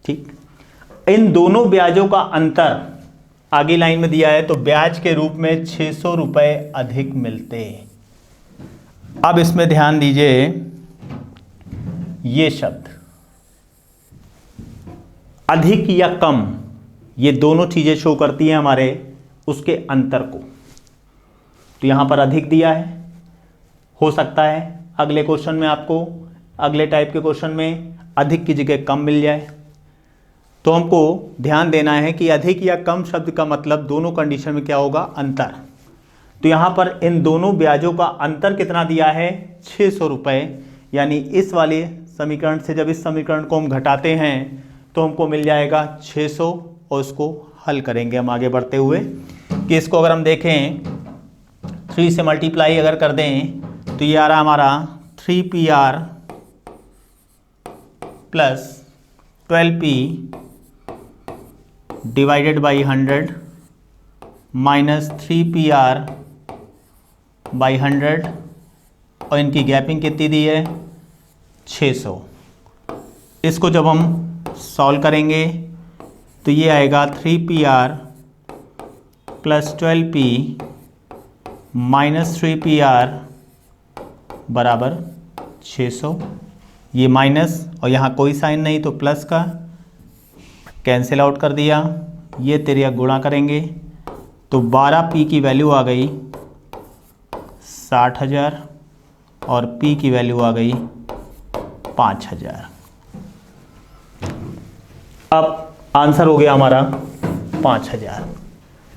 ठीक। इन दोनों ब्याजों का अंतर आगे लाइन में दिया है, तो ब्याज के रूप में 600 रुपये अधिक मिलते। अब इसमें ध्यान दीजिए, ये शब्द अधिक या कम, ये दोनों चीजें शो करती हैं हमारे उसके अंतर को। तो यहां पर अधिक दिया है, हो सकता है अगले क्वेश्चन में आपको, अगले टाइप के क्वेश्चन में अधिक की जगह कम मिल जाए। तो हमको ध्यान देना है कि अधिक या कम शब्द का मतलब दोनों कंडीशन में क्या होगा, अंतर। तो यहाँ पर इन दोनों ब्याजों का अंतर कितना दिया है, 600 रुपये। यानी इस वाले समीकरण से जब इस समीकरण को हम घटाते हैं तो हमको मिल जाएगा 600, और उसको हल करेंगे हम आगे बढ़ते हुए कि इसको अगर हम देखें 3 से मल्टीप्लाई अगर कर दें तो ये आ रहा हमारा 3PR plus 12P divided by 100 minus 3PR by 100, और इनकी गैपिंग कितनी दी है, 600। इसको जब हम सॉल्व करेंगे तो ये आएगा 3PR plus 12P minus 3PR बराबर 600। ये माइनस और यहाँ कोई साइन नहीं तो प्लस का कैंसिल आउट कर दिया, ये तेरिया गुणा करेंगे तो 12P की वैल्यू आ गई 60,000 और P की वैल्यू आ गई 5,000। अब आंसर हो गया हमारा 5,000।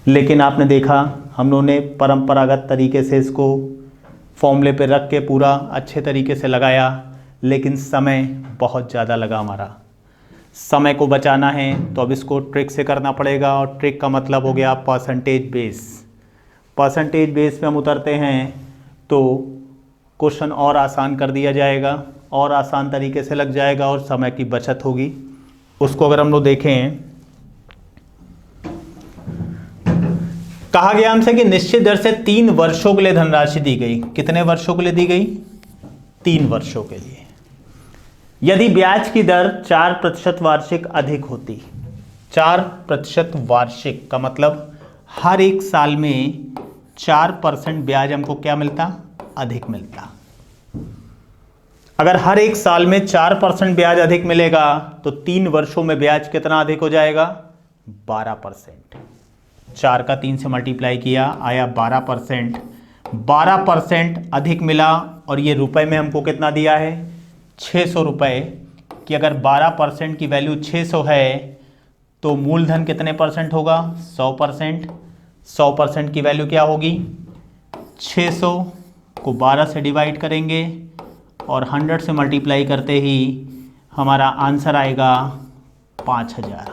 लेकिन आपने देखा हम लोगों ने परंपरागत तरीके से इसको फॉर्मूले पे रख के पूरा अच्छे तरीके से लगाया, लेकिन समय बहुत ज़्यादा लगा हमारा। समय को बचाना है तो अब इसको ट्रिक से करना पड़ेगा, और ट्रिक का मतलब हो गया परसेंटेज बेस। परसेंटेज बेस पे हम उतरते हैं तो क्वेश्चन और आसान कर दिया जाएगा, और आसान तरीके से लग जाएगा और समय की बचत होगी। उसको अगर हम लोग देखें, कहा गया हमसे कि निश्चित दर से 3 वर्षों के लिए धनराशि दी गई। कितने वर्षों के लिए दी गई, 3 वर्षों के लिए। यदि ब्याज की दर 4% वार्षिक अधिक होती, 4% वार्षिक का मतलब हर एक साल में 4% ब्याज हमको क्या मिलता, अधिक मिलता। अगर हर एक साल में 4% ब्याज अधिक मिलेगा तो 3 वर्षों में ब्याज कितना अधिक हो जाएगा, 12%। 4 का 3 से मल्टीप्लाई किया, आया 12%। 12% अधिक मिला, और ये रुपए में हमको कितना दिया है, 600 रुपये। कि अगर 12% की वैल्यू 600 है तो मूलधन कितने परसेंट होगा, 100%। 100% की वैल्यू क्या होगी, 600 को 12 से डिवाइड करेंगे और 100 से मल्टीप्लाई करते ही हमारा आंसर आएगा 5,000,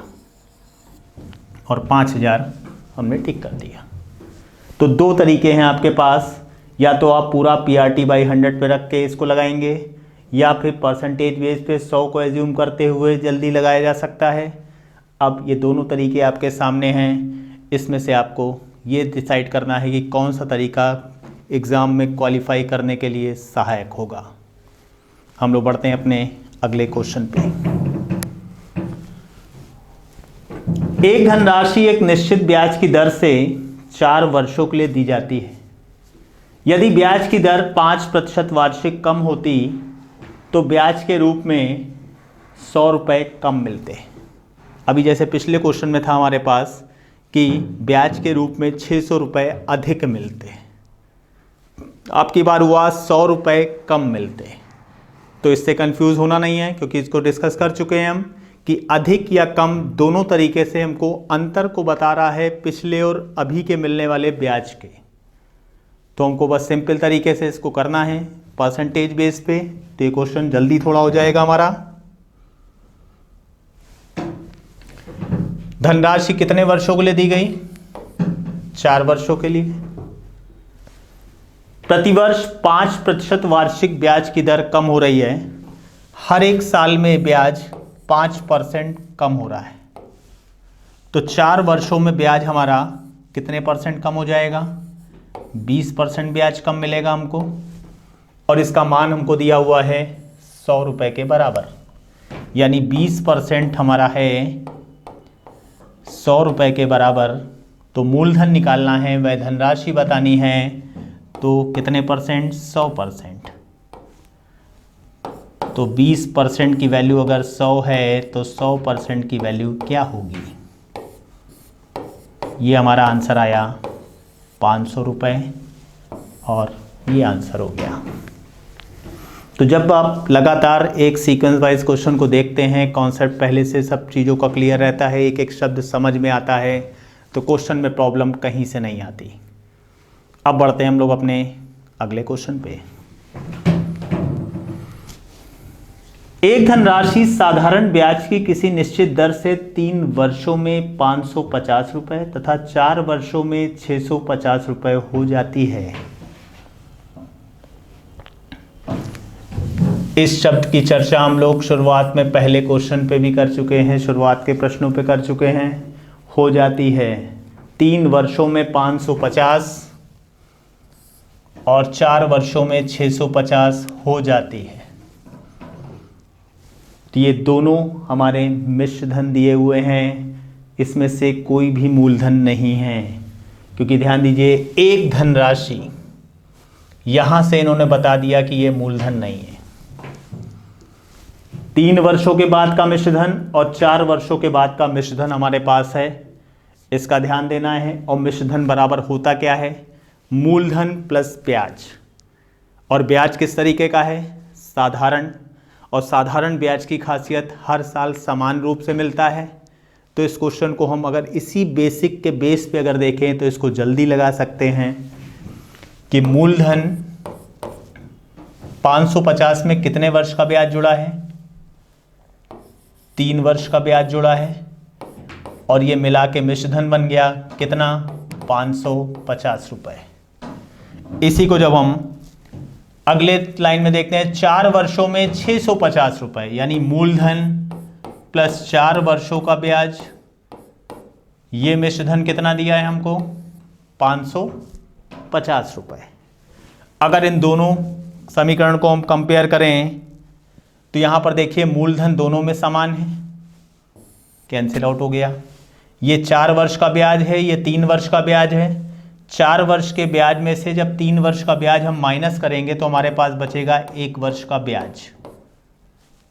और 5,000 हमने टिक कर दिया। तो 2 तरीके हैं आपके पास, या तो आप पूरा PRT बाई 100 पे रख के इसको लगाएंगे, या फिर परसेंटेज बेस पे 100 को एज्यूम करते हुए जल्दी लगाया जा सकता है। अब ये दोनों तरीके आपके सामने हैं, इसमें से आपको ये डिसाइड करना है कि कौन सा तरीका एग्ज़ाम में क्वालिफाई करने के लिए सहायक होगा। हम लोग बढ़ते हैं अपने अगले क्वेश्चन पे। एक धनराशि एक निश्चित ब्याज की दर से 4 वर्षों के लिए दी जाती है। यदि ब्याज की दर 5% वार्षिक कम होती तो ब्याज के रूप में 100 रुपये कम मिलते। अभी जैसे पिछले क्वेश्चन में था हमारे पास कि ब्याज के रूप में 600 रुपये अधिक मिलते, आपकी बार हुआ 100 रुपये कम मिलते। तो इससे कंफ्यूज होना नहीं है, क्योंकि इसको डिस्कस कर चुके हैं हम कि अधिक या कम दोनों तरीके से हमको अंतर को बता रहा है पिछले और अभी के मिलने वाले ब्याज के। तो हमको बस सिंपल तरीके से इसको करना है परसेंटेज बेस पे, तो ये क्वेश्चन जल्दी थोड़ा हो जाएगा हमारा। धनराशि कितने वर्षों के लिए दी गई? 4 वर्षों के लिए। प्रतिवर्ष 5% वार्षिक ब्याज की दर कम हो रही है। हर एक साल में ब्याज 5% कम हो रहा है। तो 4 वर्षों में ब्याज हमारा कितने परसेंट कम हो जाएगा? 20% ब्याज कम मिलेगा हमको, और इसका मान हमको दिया हुआ है 100 रुपये के बराबर। यानी 20% हमारा है 100 रुपये के बराबर। तो मूलधन निकालना है, वह धनराशि बतानी है, तो कितने परसेंट? 100%। तो 20% की वैल्यू अगर 100 है तो 100% की वैल्यू क्या होगी? ये हमारा आंसर आया 500 रुपये, और ये आंसर हो गया। तो जब आप लगातार एक सीक्वेंस वाइज क्वेश्चन को देखते हैं, कॉन्सेप्ट पहले से सब चीज़ों का क्लियर रहता है, एक एक शब्द समझ में आता है, तो क्वेश्चन में प्रॉब्लम कहीं से नहीं आती। अब बढ़ते हैं हम लोग अपने अगले क्वेश्चन पे। एक धनराशि साधारण ब्याज की किसी निश्चित दर से 3 वर्षों में 550 रुपये तथा 4 वर्षों में 650 रुपये हो जाती है। इस शब्द की चर्चा हम लोग शुरुआत में पहले क्वेश्चन पे भी कर चुके हैं, शुरुआत के प्रश्नों पे कर चुके हैं। हो जाती है 3 वर्षों में 550 और 4 वर्षों में 650 हो जाती है। तो ये दोनों हमारे मिश्र धन दिए हुए हैं, इसमें से कोई भी मूलधन नहीं है, क्योंकि ध्यान दीजिए एक धनराशि यहां से इन्होंने बता दिया कि ये मूलधन नहीं है। 3 वर्षों के बाद का मिश्र धन और 4 वर्षों के बाद का मिश्र धन हमारे पास है, इसका ध्यान देना है। और मिश्र धन बराबर होता क्या है? मूलधन प्लस ब्याज। और ब्याज किस तरीके का है? साधारण। और साधारण ब्याज की खासियत हर साल समान रूप से मिलता है। तो इस क्वेश्चन को हम अगर इसी बेसिक के बेस पे अगर देखें तो इसको जल्दी लगा सकते हैं कि मूलधन 550 में कितने वर्ष का ब्याज जुड़ा है? 3 वर्ष का ब्याज जुड़ा है, और ये मिला के मिश्र धन बन गया कितना? 550 रुपये। इसी को जब हम अगले लाइन में देखते हैं, 4 वर्षों में 650 रुपये, यानी मूलधन प्लस 4 वर्षों का ब्याज, ये मिश्र धन कितना दिया है हमको? 550 रुपये। अगर इन दोनों समीकरण को हम कंपेयर करें तो यहां पर देखिए मूलधन दोनों में समान है, कैंसिल आउट हो गया। ये 4 वर्ष का ब्याज है, ये 3 वर्ष का ब्याज है। 4 वर्ष के ब्याज में से जब 3 वर्ष का ब्याज हम माइनस करेंगे तो हमारे पास बचेगा 1 वर्ष का ब्याज।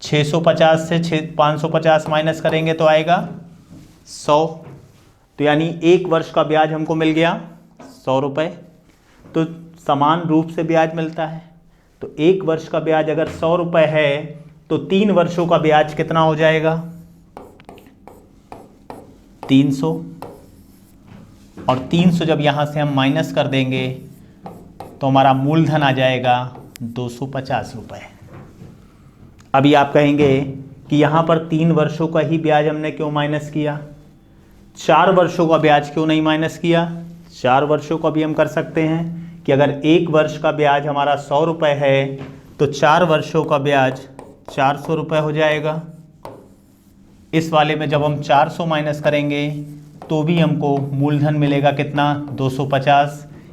650 से 550 माइनस करेंगे तो आएगा 100। तो यानी 1 वर्ष का ब्याज हमको मिल गया 100 रुपये। तो समान रूप से ब्याज मिलता है। तो 1 वर्ष का ब्याज अगर 100 रुपये है तो 3 वर्षों का ब्याज कितना हो जाएगा? 300। और 300 जब यहाँ से हम माइनस कर देंगे तो हमारा मूलधन आ जाएगा 250 रुपये। अभी आप कहेंगे कि यहाँ पर 3 वर्षों का ही ब्याज हमने क्यों माइनस किया, 4 वर्षों का ब्याज क्यों नहीं माइनस किया? 4 वर्षों का भी हम कर सकते हैं कि अगर 1 वर्ष का ब्याज हमारा 100 रुपये है तो 4 वर्षों का ब्याज 400 रुपये हो जाएगा। इस वाले में जब हम 400 माइनस करेंगे तो भी हमको मूलधन मिलेगा कितना? 250,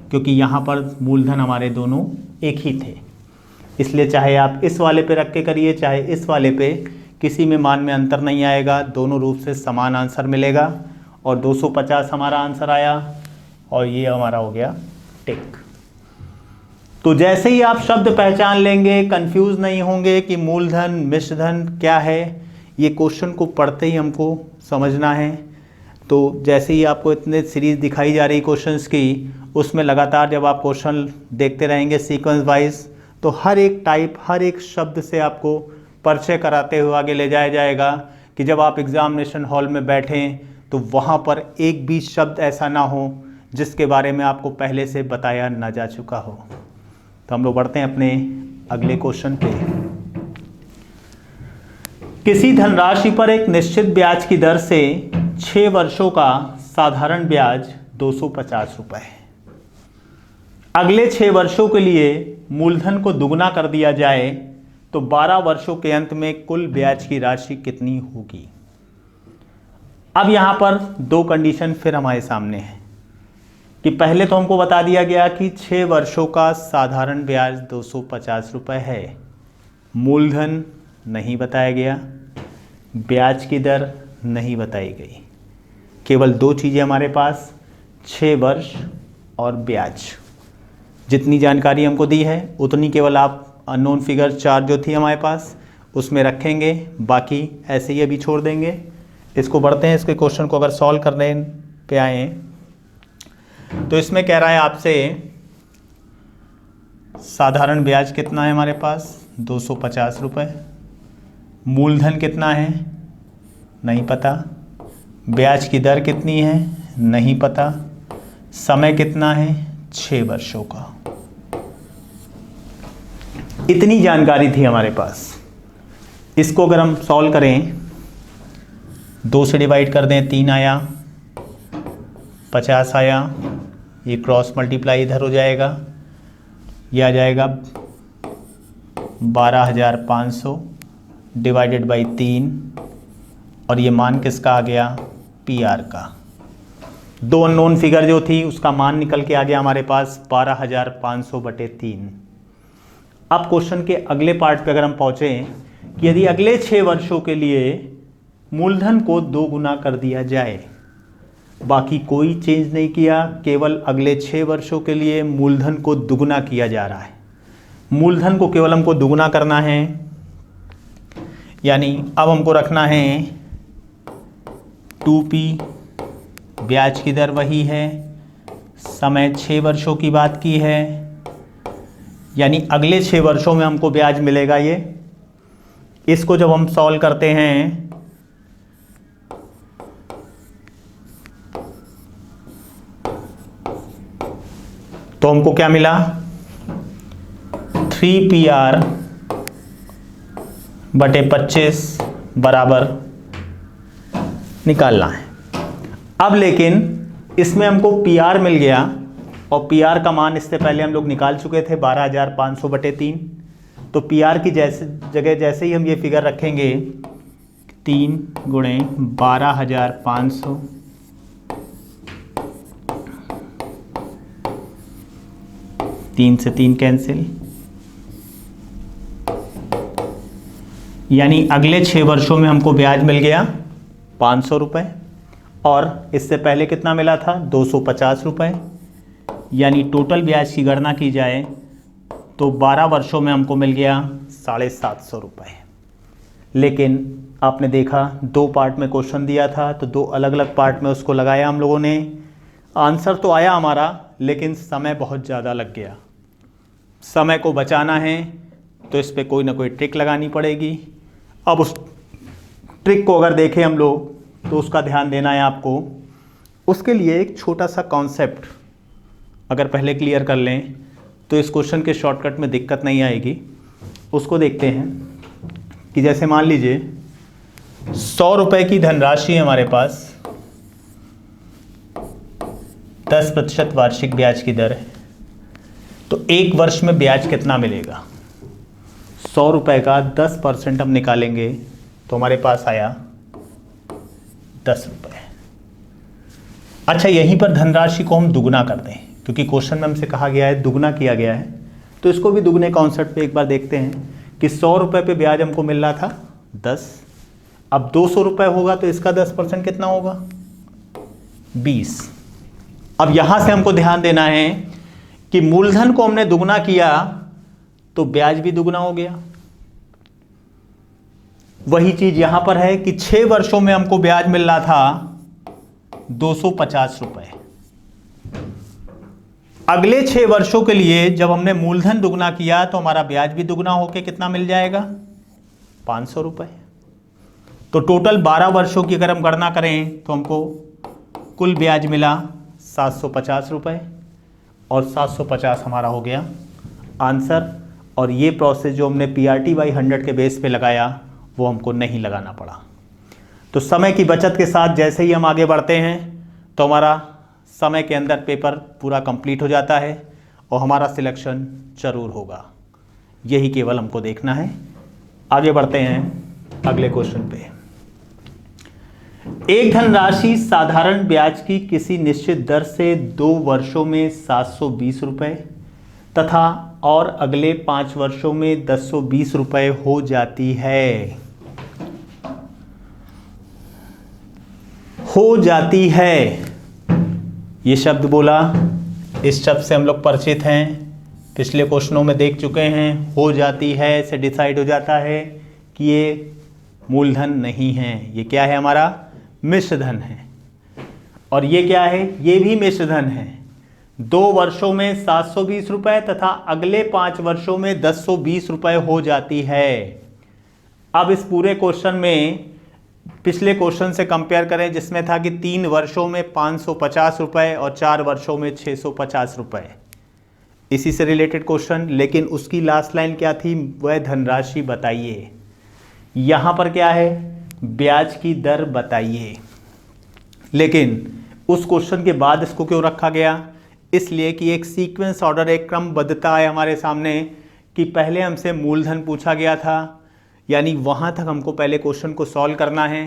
क्योंकि यहाँ पर मूलधन हमारे दोनों एक ही थे। इसलिए चाहे आप इस वाले पे रख के करिए चाहे इस वाले पे, किसी में मान में अंतर नहीं आएगा, दोनों रूप से समान आंसर मिलेगा। और 250 हमारा आंसर आया और ये हमारा हो गया टिक। तो जैसे ही आप शब्द पहचान लेंगे, कंफ्यूज नहीं होंगे कि मूलधन मिश्रधन क्या है, ये क्वेश्चन को पढ़ते ही हमको समझना है। तो जैसे ही आपको इतने सीरीज दिखाई जा रही क्वेश्चंस की, उसमें लगातार जब आप क्वेश्चन देखते रहेंगे सीक्वेंस वाइज, तो हर एक टाइप, हर एक शब्द से आपको परिचय कराते हुए आगे ले जाया जाएगा कि जब आप एग्जामिनेशन हॉल में बैठें तो वहाँ पर एक भी शब्द ऐसा ना हो जिसके बारे में आपको पहले से बताया ना जा चुका हो। तो हम लोग बढ़ते हैं अपने अगले क्वेश्चन पे। किसी धनराशि पर एक निश्चित ब्याज की दर से 6 वर्षों का साधारण ब्याज 250 रुपए है। अगले 6 वर्षों के लिए मूलधन को दुगना कर दिया जाए तो 12 वर्षों के अंत में कुल ब्याज की राशि कितनी होगी। अब यहां पर दो कंडीशन फिर हमारे सामने है कि पहले तो हमको बता दिया गया कि 6 वर्षों का साधारण ब्याज 250 रुपए है, मूलधन नहीं बताया गया, ब्याज की दर नहीं बताई गई, केवल दो चीज़ें हमारे पास, 6 वर्ष और ब्याज। जितनी जानकारी हमको दी है उतनी केवल आप अननोन फिगर 4 जो थी हमारे पास उसमें रखेंगे, बाकी ऐसे ही अभी छोड़ देंगे। इसको बढ़ते हैं, इसके क्वेश्चन को अगर सॉल्व करने पे आए तो इसमें कह रहा है आपसे साधारण ब्याज कितना है हमारे पास 250 रुपये, मूलधन कितना है नहीं पता, ब्याज की दर कितनी है नहीं पता, समय कितना है 6 वर्षों का। इतनी जानकारी थी हमारे पास। इसको अगर हम सॉल्व करें, 2 से डिवाइड कर दें, 3 आया, 50 आया, ये क्रॉस मल्टीप्लाई इधर हो जाएगा, ये आ जाएगा 12,500 डिवाइडेड बाई 3 और ये मान किसका आ गया PR का। 2 अननोन फिगर जो थी उसका मान निकल के आ गया हमारे पास 12,500 बटे 3। अब क्वेश्चन के अगले पार्ट पे अगर हम पहुँचे कि यदि अगले 6 वर्षों के लिए मूलधन को 2 गुना कर दिया जाए, बाकी कोई चेंज नहीं किया, केवल अगले 6 वर्षों के लिए मूलधन को दुगुना किया जा रहा है। मूलधन को केवल हमको दुगुना करना है, यानी अब हमको रखना है 2p, ब्याज की दर वही है, समय 6 वर्षों की बात की है, यानी अगले 6 वर्षों में हमको ब्याज मिलेगा ये। इसको जब हम सॉल्व करते हैं तो हमको क्या मिला 3PR बटे 25 बराबर निकालना है। अब लेकिन इसमें हमको PR मिल गया और PR का मान इससे पहले हम लोग निकाल चुके थे 12,500 बटे 3। तो PR की जगह जैसे ही हम ये फिगर रखेंगे 3 गुणे 12,500 3 से 3 कैंसिल, यानी अगले 6 वर्षों में हमको ब्याज मिल गया 500 रुपये और इससे पहले कितना मिला था 250 रुपये, यानी टोटल ब्याज की गणना की जाए तो 12 वर्षों में हमको मिल गया 750 रुपये। लेकिन आपने देखा 2 पार्ट में क्वेश्चन दिया था तो 2 अलग अलग पार्ट में उसको लगाया हम लोगों ने। आंसर तो आया हमारा, लेकिन समय बहुत ज़्यादा लग गया। समय को बचाना है तो इस पर कोई ना कोई ट्रिक लगानी पड़ेगी। अब उस ट्रिक को अगर देखें हम लोग तो उसका ध्यान देना है आपको। उसके लिए एक छोटा सा कॉन्सेप्ट अगर पहले क्लियर कर लें तो इस क्वेश्चन के शॉर्टकट में दिक्कत नहीं आएगी। उसको देखते हैं कि जैसे मान लीजिए 100 रुपये की धनराशि हमारे पास, 10% वार्षिक ब्याज की दर है, तो 1 वर्ष में ब्याज कितना मिलेगा। 100 रुपये का 10% हम निकालेंगे तो हमारे पास आया 10 रुपये। अच्छा, यहीं पर धनराशि को हम दुगना कर दें, क्योंकि क्वेश्चन में हमसे कहा गया है दुगना किया गया है, तो इसको भी दुगने कॉन्सेप्ट पे एक बार देखते हैं कि 100 रुपये पे ब्याज हमको मिल रहा था 10, अब 200 रुपये होगा तो इसका 10% कितना होगा 20। अब यहां से हमको ध्यान देना है कि मूलधन को हमने दुगना किया तो ब्याज भी दुगना हो गया। वही चीज यहां पर है कि 6 वर्षों में हमको ब्याज मिल रहा था 250 रुपए। अगले 6 वर्षों के लिए जब हमने मूलधन दुगना किया तो हमारा ब्याज भी दुगना होके कितना मिल जाएगा, 500 रुपए। तो टोटल 12 वर्षों की अगर हम गणना करें तो हमको कुल ब्याज मिला 750 रुपए, और 750 हमारा हो गया आंसर। और ये प्रोसेस जो हमने PRT/100 के बेस पे लगाया वो हमको नहीं लगाना पड़ा। तो समय की बचत के साथ जैसे ही हम आगे बढ़ते हैं तो हमारा समय के अंदर पेपर पूरा कंप्लीट हो जाता है और हमारा सिलेक्शन जरूर होगा। यही केवल हमको देखना है। आगे बढ़ते हैं अगले क्वेश्चन पे। एक धनराशि साधारण ब्याज की किसी निश्चित दर से 2 वर्षों में 720 रुपए तथा और अगले 5 वर्षों में 1020 रुपए हो जाती है। हो जाती है, ये शब्द बोला, इस शब्द से हम लोग परिचित हैं, पिछले क्वेश्चनों में देख चुके हैं। हो जाती है से डिसाइड हो जाता है कि ये मूलधन नहीं है, ये क्या है, हमारा मिश्रधन है। और ये क्या है, ये भी मिश्रधन है। 2 वर्षों में 720 रुपए तथा अगले 5 वर्षों में 1020 रुपए हो जाती है। अब इस पूरे क्वेश्चन में पिछले क्वेश्चन से कंपेयर करें जिसमें था कि 3 वर्षों में 550 रुपए और 4 वर्षों में 650 रुपए, इसी से रिलेटेड क्वेश्चन। लेकिन उसकी लास्ट लाइन क्या थी, वह धनराशि बताइए। यहां पर क्या है, ब्याज की दर बताइए। लेकिन उस क्वेश्चन के बाद इसको क्यों रखा गया, इसलिए कि एक सीक्वेंस ऑर्डर, एक क्रमबद्धता है हमारे सामने कि पहले हमसे मूलधन पूछा गया था, यानी वहाँ तक हमको पहले क्वेश्चन को सॉल्व करना है,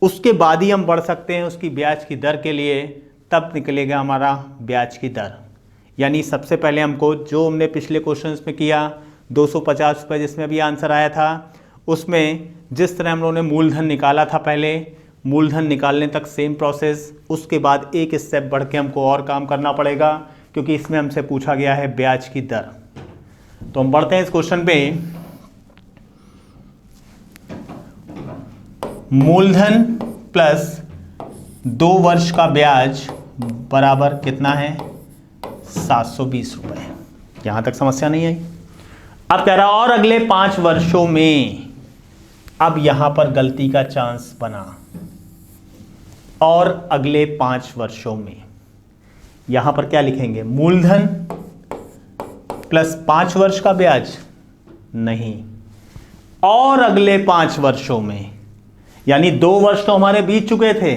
उसके बाद ही हम बढ़ सकते हैं उसकी ब्याज की दर के लिए। तब निकलेगा हमारा ब्याज की दर। यानी सबसे पहले हमको जो हमने पिछले क्वेश्चन में किया 250 रुपये, जिसमें अभी आंसर आया था, उसमें जिस तरह हम लोगों ने मूलधन निकाला था, पहले मूलधन निकालने तक सेम प्रोसेस, उसके बाद एक स्टेप बढ़ के हमको और काम करना पड़ेगा क्योंकि इसमें हमसे पूछा गया है ब्याज की दर। तो हम बढ़ते हैं इस क्वेश्चन पे। मूलधन प्लस 2 वर्ष का ब्याज बराबर कितना है, 720 रुपए। यहां तक समस्या नहीं आई। अब कह रहा और अगले 5 वर्षों में, अब यहां पर गलती का चांस बना, और अगले 5 वर्षों में यहां पर क्या लिखेंगे, मूलधन प्लस 5 वर्ष का ब्याज, नहीं, और अगले 5 वर्षों में, यानी 2 वर्ष तो हमारे बीत चुके थे,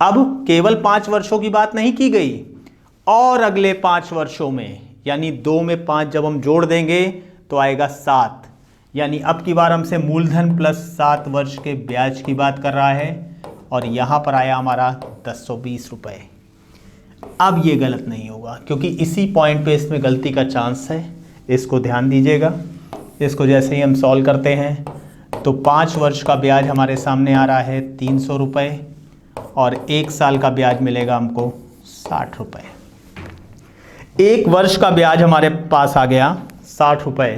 अब केवल 5 वर्षों की बात नहीं की गई, और अगले 5 वर्षों में, यानी 2 में 5 जब हम जोड़ देंगे तो आएगा 7। यानी अब की बार हमसे मूलधन प्लस 7 वर्ष के ब्याज की बात कर रहा है, और यहां पर आया हमारा 1020 रुपए। अब ये गलत नहीं होगा क्योंकि इसी पॉइंट पे इसमें गलती का चांस है, इसको ध्यान दीजिएगा। इसको जैसे ही हम सॉल्व करते हैं तो 5 वर्ष का ब्याज हमारे सामने आ रहा है 300 रुपये, और 1 साल का ब्याज मिलेगा हमको 60 रुपये। 1 वर्ष का ब्याज हमारे पास आ गया 60 रुपये,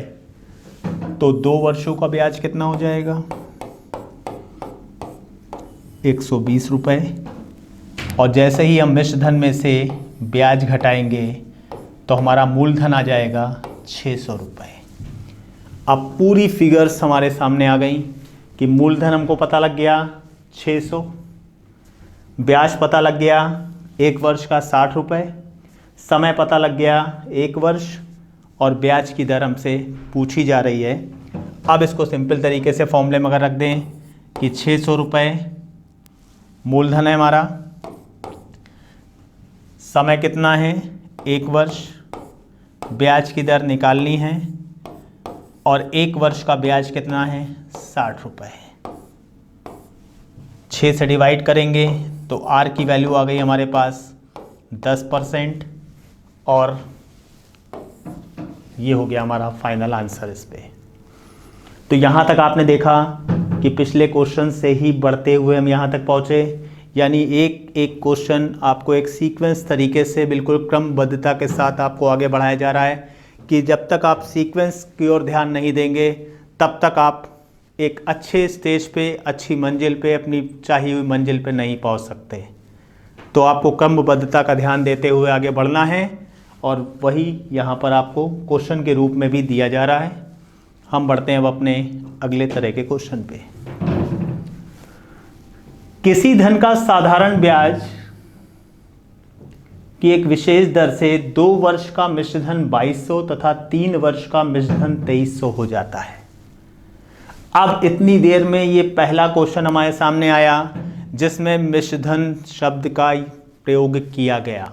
तो 2 वर्षों का ब्याज कितना हो जाएगा, 120 रुपये। और जैसे ही हम मिश्रधन में से ब्याज घटाएंगे तो हमारा मूलधन आ जाएगा 600 रुपये। अब पूरी फिगर्स हमारे सामने आ गई कि मूलधन हमको पता लग गया 600, ब्याज पता लग गया 1 वर्ष का 60 रुपये, समय पता लग गया 1 वर्ष, और ब्याज की दर हमसे पूछी जा रही है। अब इसको सिंपल तरीके से फॉर्मूले में अगर रख दें कि 600 रुपये मूलधन है हमारा, समय कितना है 1 वर्ष, ब्याज की दर निकालनी है, और 1 वर्ष का ब्याज कितना है 60 रुपये। 6 से डिवाइड करेंगे तो आर की वैल्यू आ गई हमारे पास 10%, और ये हो गया हमारा फाइनल आंसर इस पे। तो यहाँ तक आपने देखा कि पिछले क्वेश्चन से ही बढ़ते हुए हम यहाँ तक पहुँचे। यानी एक एक क्वेश्चन आपको एक सीक्वेंस तरीके से बिल्कुल क्रमबद्धता के साथ आपको आगे बढ़ाया जा रहा है कि जब तक आप सीक्वेंस की ओर ध्यान नहीं देंगे तब तक आप एक अच्छे स्टेज पे, अच्छी मंजिल पे, अपनी चाही हुई मंजिल पे नहीं पहुंच सकते। तो आपको क्रमबद्धता का ध्यान देते हुए आगे बढ़ना है और वही यहाँ पर आपको क्वेश्चन के रूप में भी दिया जा रहा है। हम बढ़ते हैं अब अपने अगले तरह के क्वेश्चन पे। किसी धन का साधारण ब्याज की एक विशेष दर से 2 वर्ष का मिश्र धन 2200 तथा 3 वर्ष का मिश्र धन 2300 हो जाता है। अब इतनी देर में ये पहला क्वेश्चन हमारे सामने आया जिसमें मिश्र धन शब्द का प्रयोग किया गया,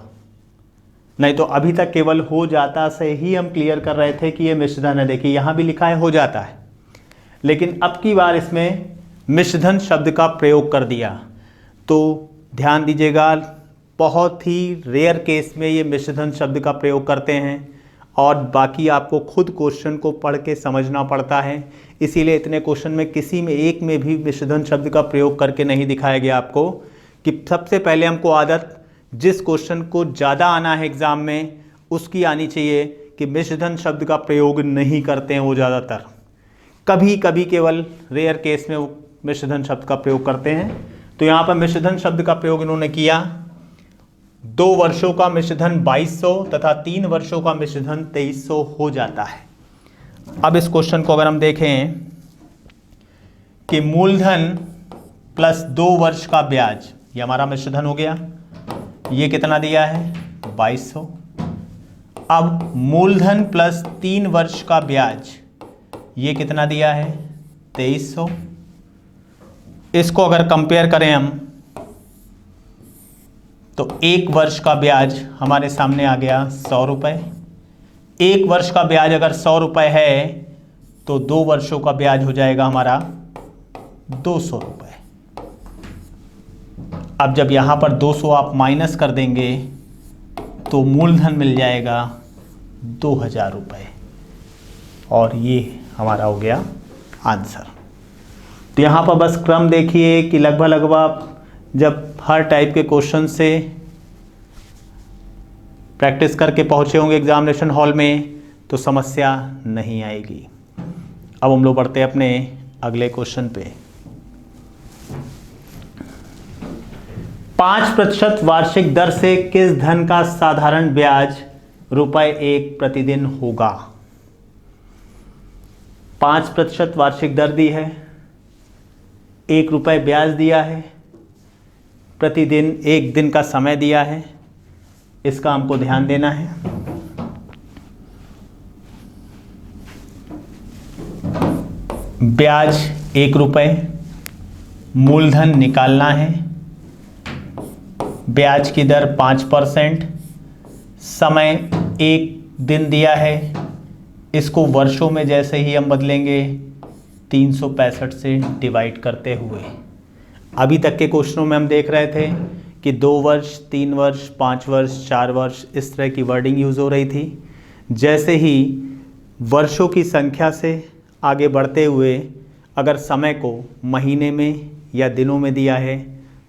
नहीं तो अभी तक केवल हो जाता से ही हम क्लियर कर रहे थे कि ये मिश्र धन है। देखिए यहाँ भी लिखा है हो जाता है, लेकिन अब की बार इसमें मिश्र धन शब्द का प्रयोग कर दिया। तो ध्यान दीजिएगा, बहुत ही रेयर केस में ये मिश्र धन शब्द का प्रयोग करते हैं और बाकी आपको खुद क्वेश्चन को पढ़ के समझना पड़ता है। इसीलिए इतने क्वेश्चन में किसी में एक में भी मिश्र धन शब्द का प्रयोग करके नहीं दिखाया गया आपको कि सबसे पहले हमको आदत जिस क्वेश्चन को ज़्यादा आना है एग्ज़ाम में उसकी आनी चाहिए कि मिश्र धन शब्द का प्रयोग नहीं करते हैं वो ज़्यादातर। कभी कभी केवल रेयर केस में वो मिश्र धन शब्द का प्रयोग करते हैं। तो यहाँ पर मिश्र धन शब्द का प्रयोग इन्होंने किया। 2 वर्षों का मिश्र धन 2200 तथा 3 वर्षों का मिश्र धन 2300 हो जाता है। अब इस क्वेश्चन को अगर हम देखें कि मूलधन प्लस 2 वर्ष का ब्याज, ये हमारा मिश्र धन हो गया, ये कितना दिया है 2200। अब मूलधन प्लस 3 वर्ष का ब्याज, ये कितना दिया है 2300। इसको अगर कंपेयर करें हम तो 1 वर्ष का ब्याज हमारे सामने आ गया 100 रुपये। 1 वर्ष का ब्याज अगर 100 रुपये है तो 2 वर्षों का ब्याज हो जाएगा हमारा 200 रुपये। अब जब यहाँ पर 200 आप माइनस कर देंगे तो मूलधन मिल जाएगा 2000 रुपये और ये हमारा हो गया आंसर। तो यहाँ पर बस क्रम देखिए कि लगभग जब हर टाइप के क्वेश्चन से प्रैक्टिस करके पहुँचे होंगे एग्जामिनेशन हॉल में तो समस्या नहीं आएगी। अब हम लोग बढ़ते हैं अपने अगले क्वेश्चन पे। 5% वार्षिक दर से किस धन का साधारण ब्याज ₹1 प्रतिदिन होगा। 5% वार्षिक दर दी है, ₹1 ब्याज दिया है, प्रतिदिन 1 दिन का समय दिया है। इसका हमको ध्यान देना है। ब्याज ₹1, मूलधन निकालना है, ब्याज की दर 5%, समय 1 दिन दिया है। इसको वर्षों में जैसे ही हम बदलेंगे 365 से डिवाइड करते हुए। अभी तक के क्वेश्चनों में हम देख रहे थे कि 2 वर्ष, 3 वर्ष, 5 वर्ष, 4 वर्ष इस तरह की वर्डिंग यूज़ हो रही थी। जैसे ही वर्षों की संख्या से आगे बढ़ते हुए अगर समय को महीने में या दिनों में दिया है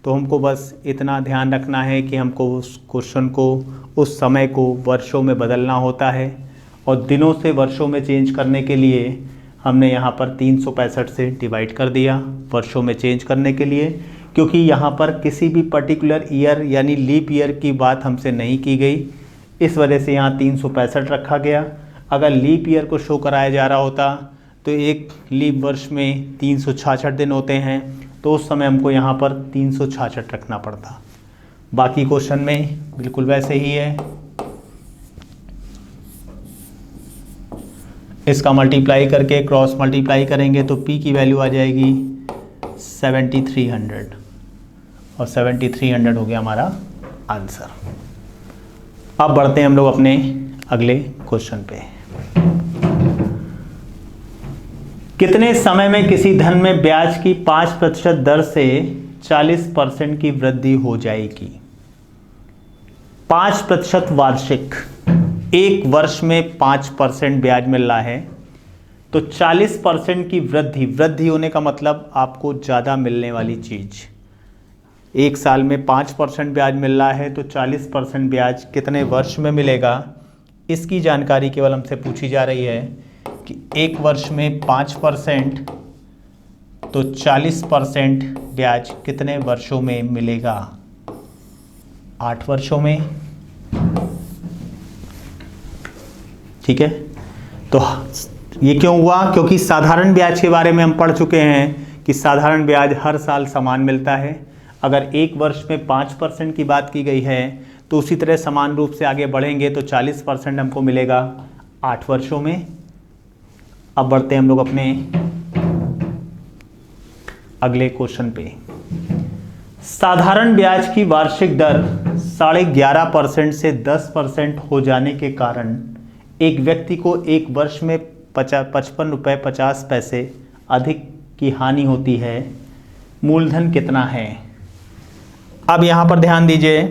तो हमको बस इतना ध्यान रखना है कि हमको उस क्वेश्चन को, उस समय को वर्षों में बदलना होता है और दिनों से वर्षों में चेंज करने के लिए हमने यहाँ पर 365 से डिवाइड कर दिया वर्षों में चेंज करने के लिए, क्योंकि यहाँ पर किसी भी पर्टिकुलर ईयर यानी लीप ईयर की बात हमसे नहीं की गई। इस वजह से यहाँ 365 रखा गया। अगर लीप ईयर को शो कराया जा रहा होता तो एक लीप वर्ष में 366 दिन होते हैं, तो उस समय हमको यहाँ पर 366 रखना पड़ता। बाकी क्वेश्चन में बिल्कुल वैसे ही है। इसका मल्टीप्लाई करके क्रॉस मल्टीप्लाई करेंगे तो p की वैल्यू आ जाएगी 7300 और 7300 हो गया हमारा आंसर। अब बढ़ते हैं हम लोग अपने अगले क्वेश्चन पे। कितने समय में किसी धन में ब्याज की 5% दर से 40% की वृद्धि हो जाएगी। 5% वार्षिक, 1 वर्ष में 5% ब्याज मिल रहा है तो 40% की वृद्धि, वृद्धि होने का मतलब आपको ज़्यादा मिलने वाली चीज़। एक साल में 5% ब्याज मिल रहा है तो 40% ब्याज कितने वर्ष में मिलेगा, इसकी जानकारी केवल हमसे पूछी जा रही है कि एक वर्ष में 5% तो 40% ब्याज कितने वर्षों में मिलेगा, 8 वर्षों में। ठीक है, तो ये क्यों हुआ, क्योंकि साधारण ब्याज के बारे में हम पढ़ चुके हैं कि साधारण ब्याज हर साल समान मिलता है। अगर एक वर्ष में 5% की बात की गई है तो उसी तरह समान रूप से आगे बढ़ेंगे तो 40% हमको मिलेगा 8 वर्षों में। अब बढ़ते हैं हम लोग अपने अगले क्वेश्चन पे। साधारण ब्याज की वार्षिक दर 11.5% से 10% हो जाने के कारण एक व्यक्ति को एक वर्ष में 55 रुपये 50 पैसे अधिक की हानि होती है। मूलधन कितना है। अब यहाँ पर ध्यान दीजिए,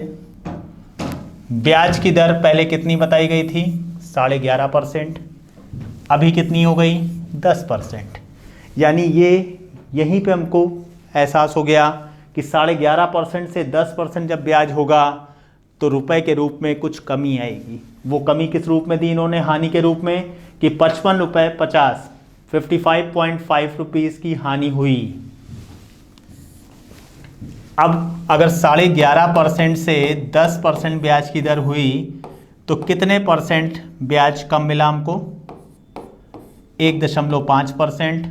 ब्याज की दर पहले कितनी बताई गई थी, 11.5%, अभी कितनी हो गई, 10%। यानी ये यहीं पे हमको एहसास हो गया कि 11.5% से 10% जब ब्याज होगा तो रुपए के रूप में कुछ कमी आएगी। वो कमी किस रूप में दी इन्होंने, हानि के रूप में, कि 55 रुपये 50 55.5 रुपीज़ की हानि हुई। अब अगर 11.5% से 10% ब्याज की दर हुई तो कितने परसेंट ब्याज कम मिला हमको, 1.5%,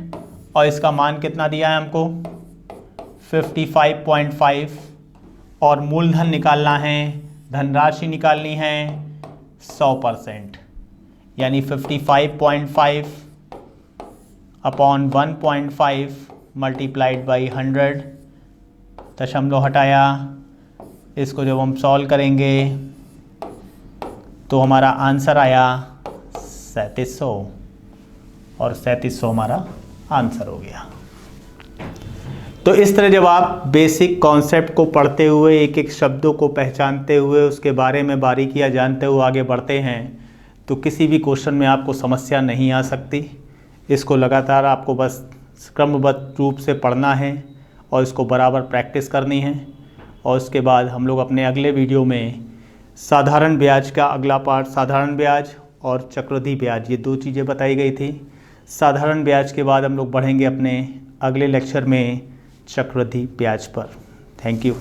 और इसका मान कितना दिया है हमको, 55.5, और मूलधन निकालना है, धनराशि निकालनी है 100%, यानी 55.5 अपॉन 1.5 मल्टीप्लाइड बाई 100, दशमलव हटाया, इसको जब हम सॉल्व करेंगे तो हमारा आंसर आया 3700, और 3700 हमारा आंसर हो गया। तो इस तरह जब आप बेसिक कॉन्सेप्ट को पढ़ते हुए, एक एक शब्दों को पहचानते हुए, उसके बारे में बारीकियां जानते हुए आगे बढ़ते हैं तो किसी भी क्वेश्चन में आपको समस्या नहीं आ सकती। इसको लगातार आपको बस क्रमबद्ध रूप से पढ़ना है और इसको बराबर प्रैक्टिस करनी है। और उसके बाद हम लोग अपने अगले वीडियो में साधारण ब्याज का अगला पार्ट, साधारण ब्याज और चक्रवृद्धि ब्याज, ये 2 चीज़ें बताई गई थी। साधारण ब्याज के बाद हम लोग बढ़ेंगे अपने अगले लेक्चर में चक्रवृद्धि ब्याज पर। Thank you.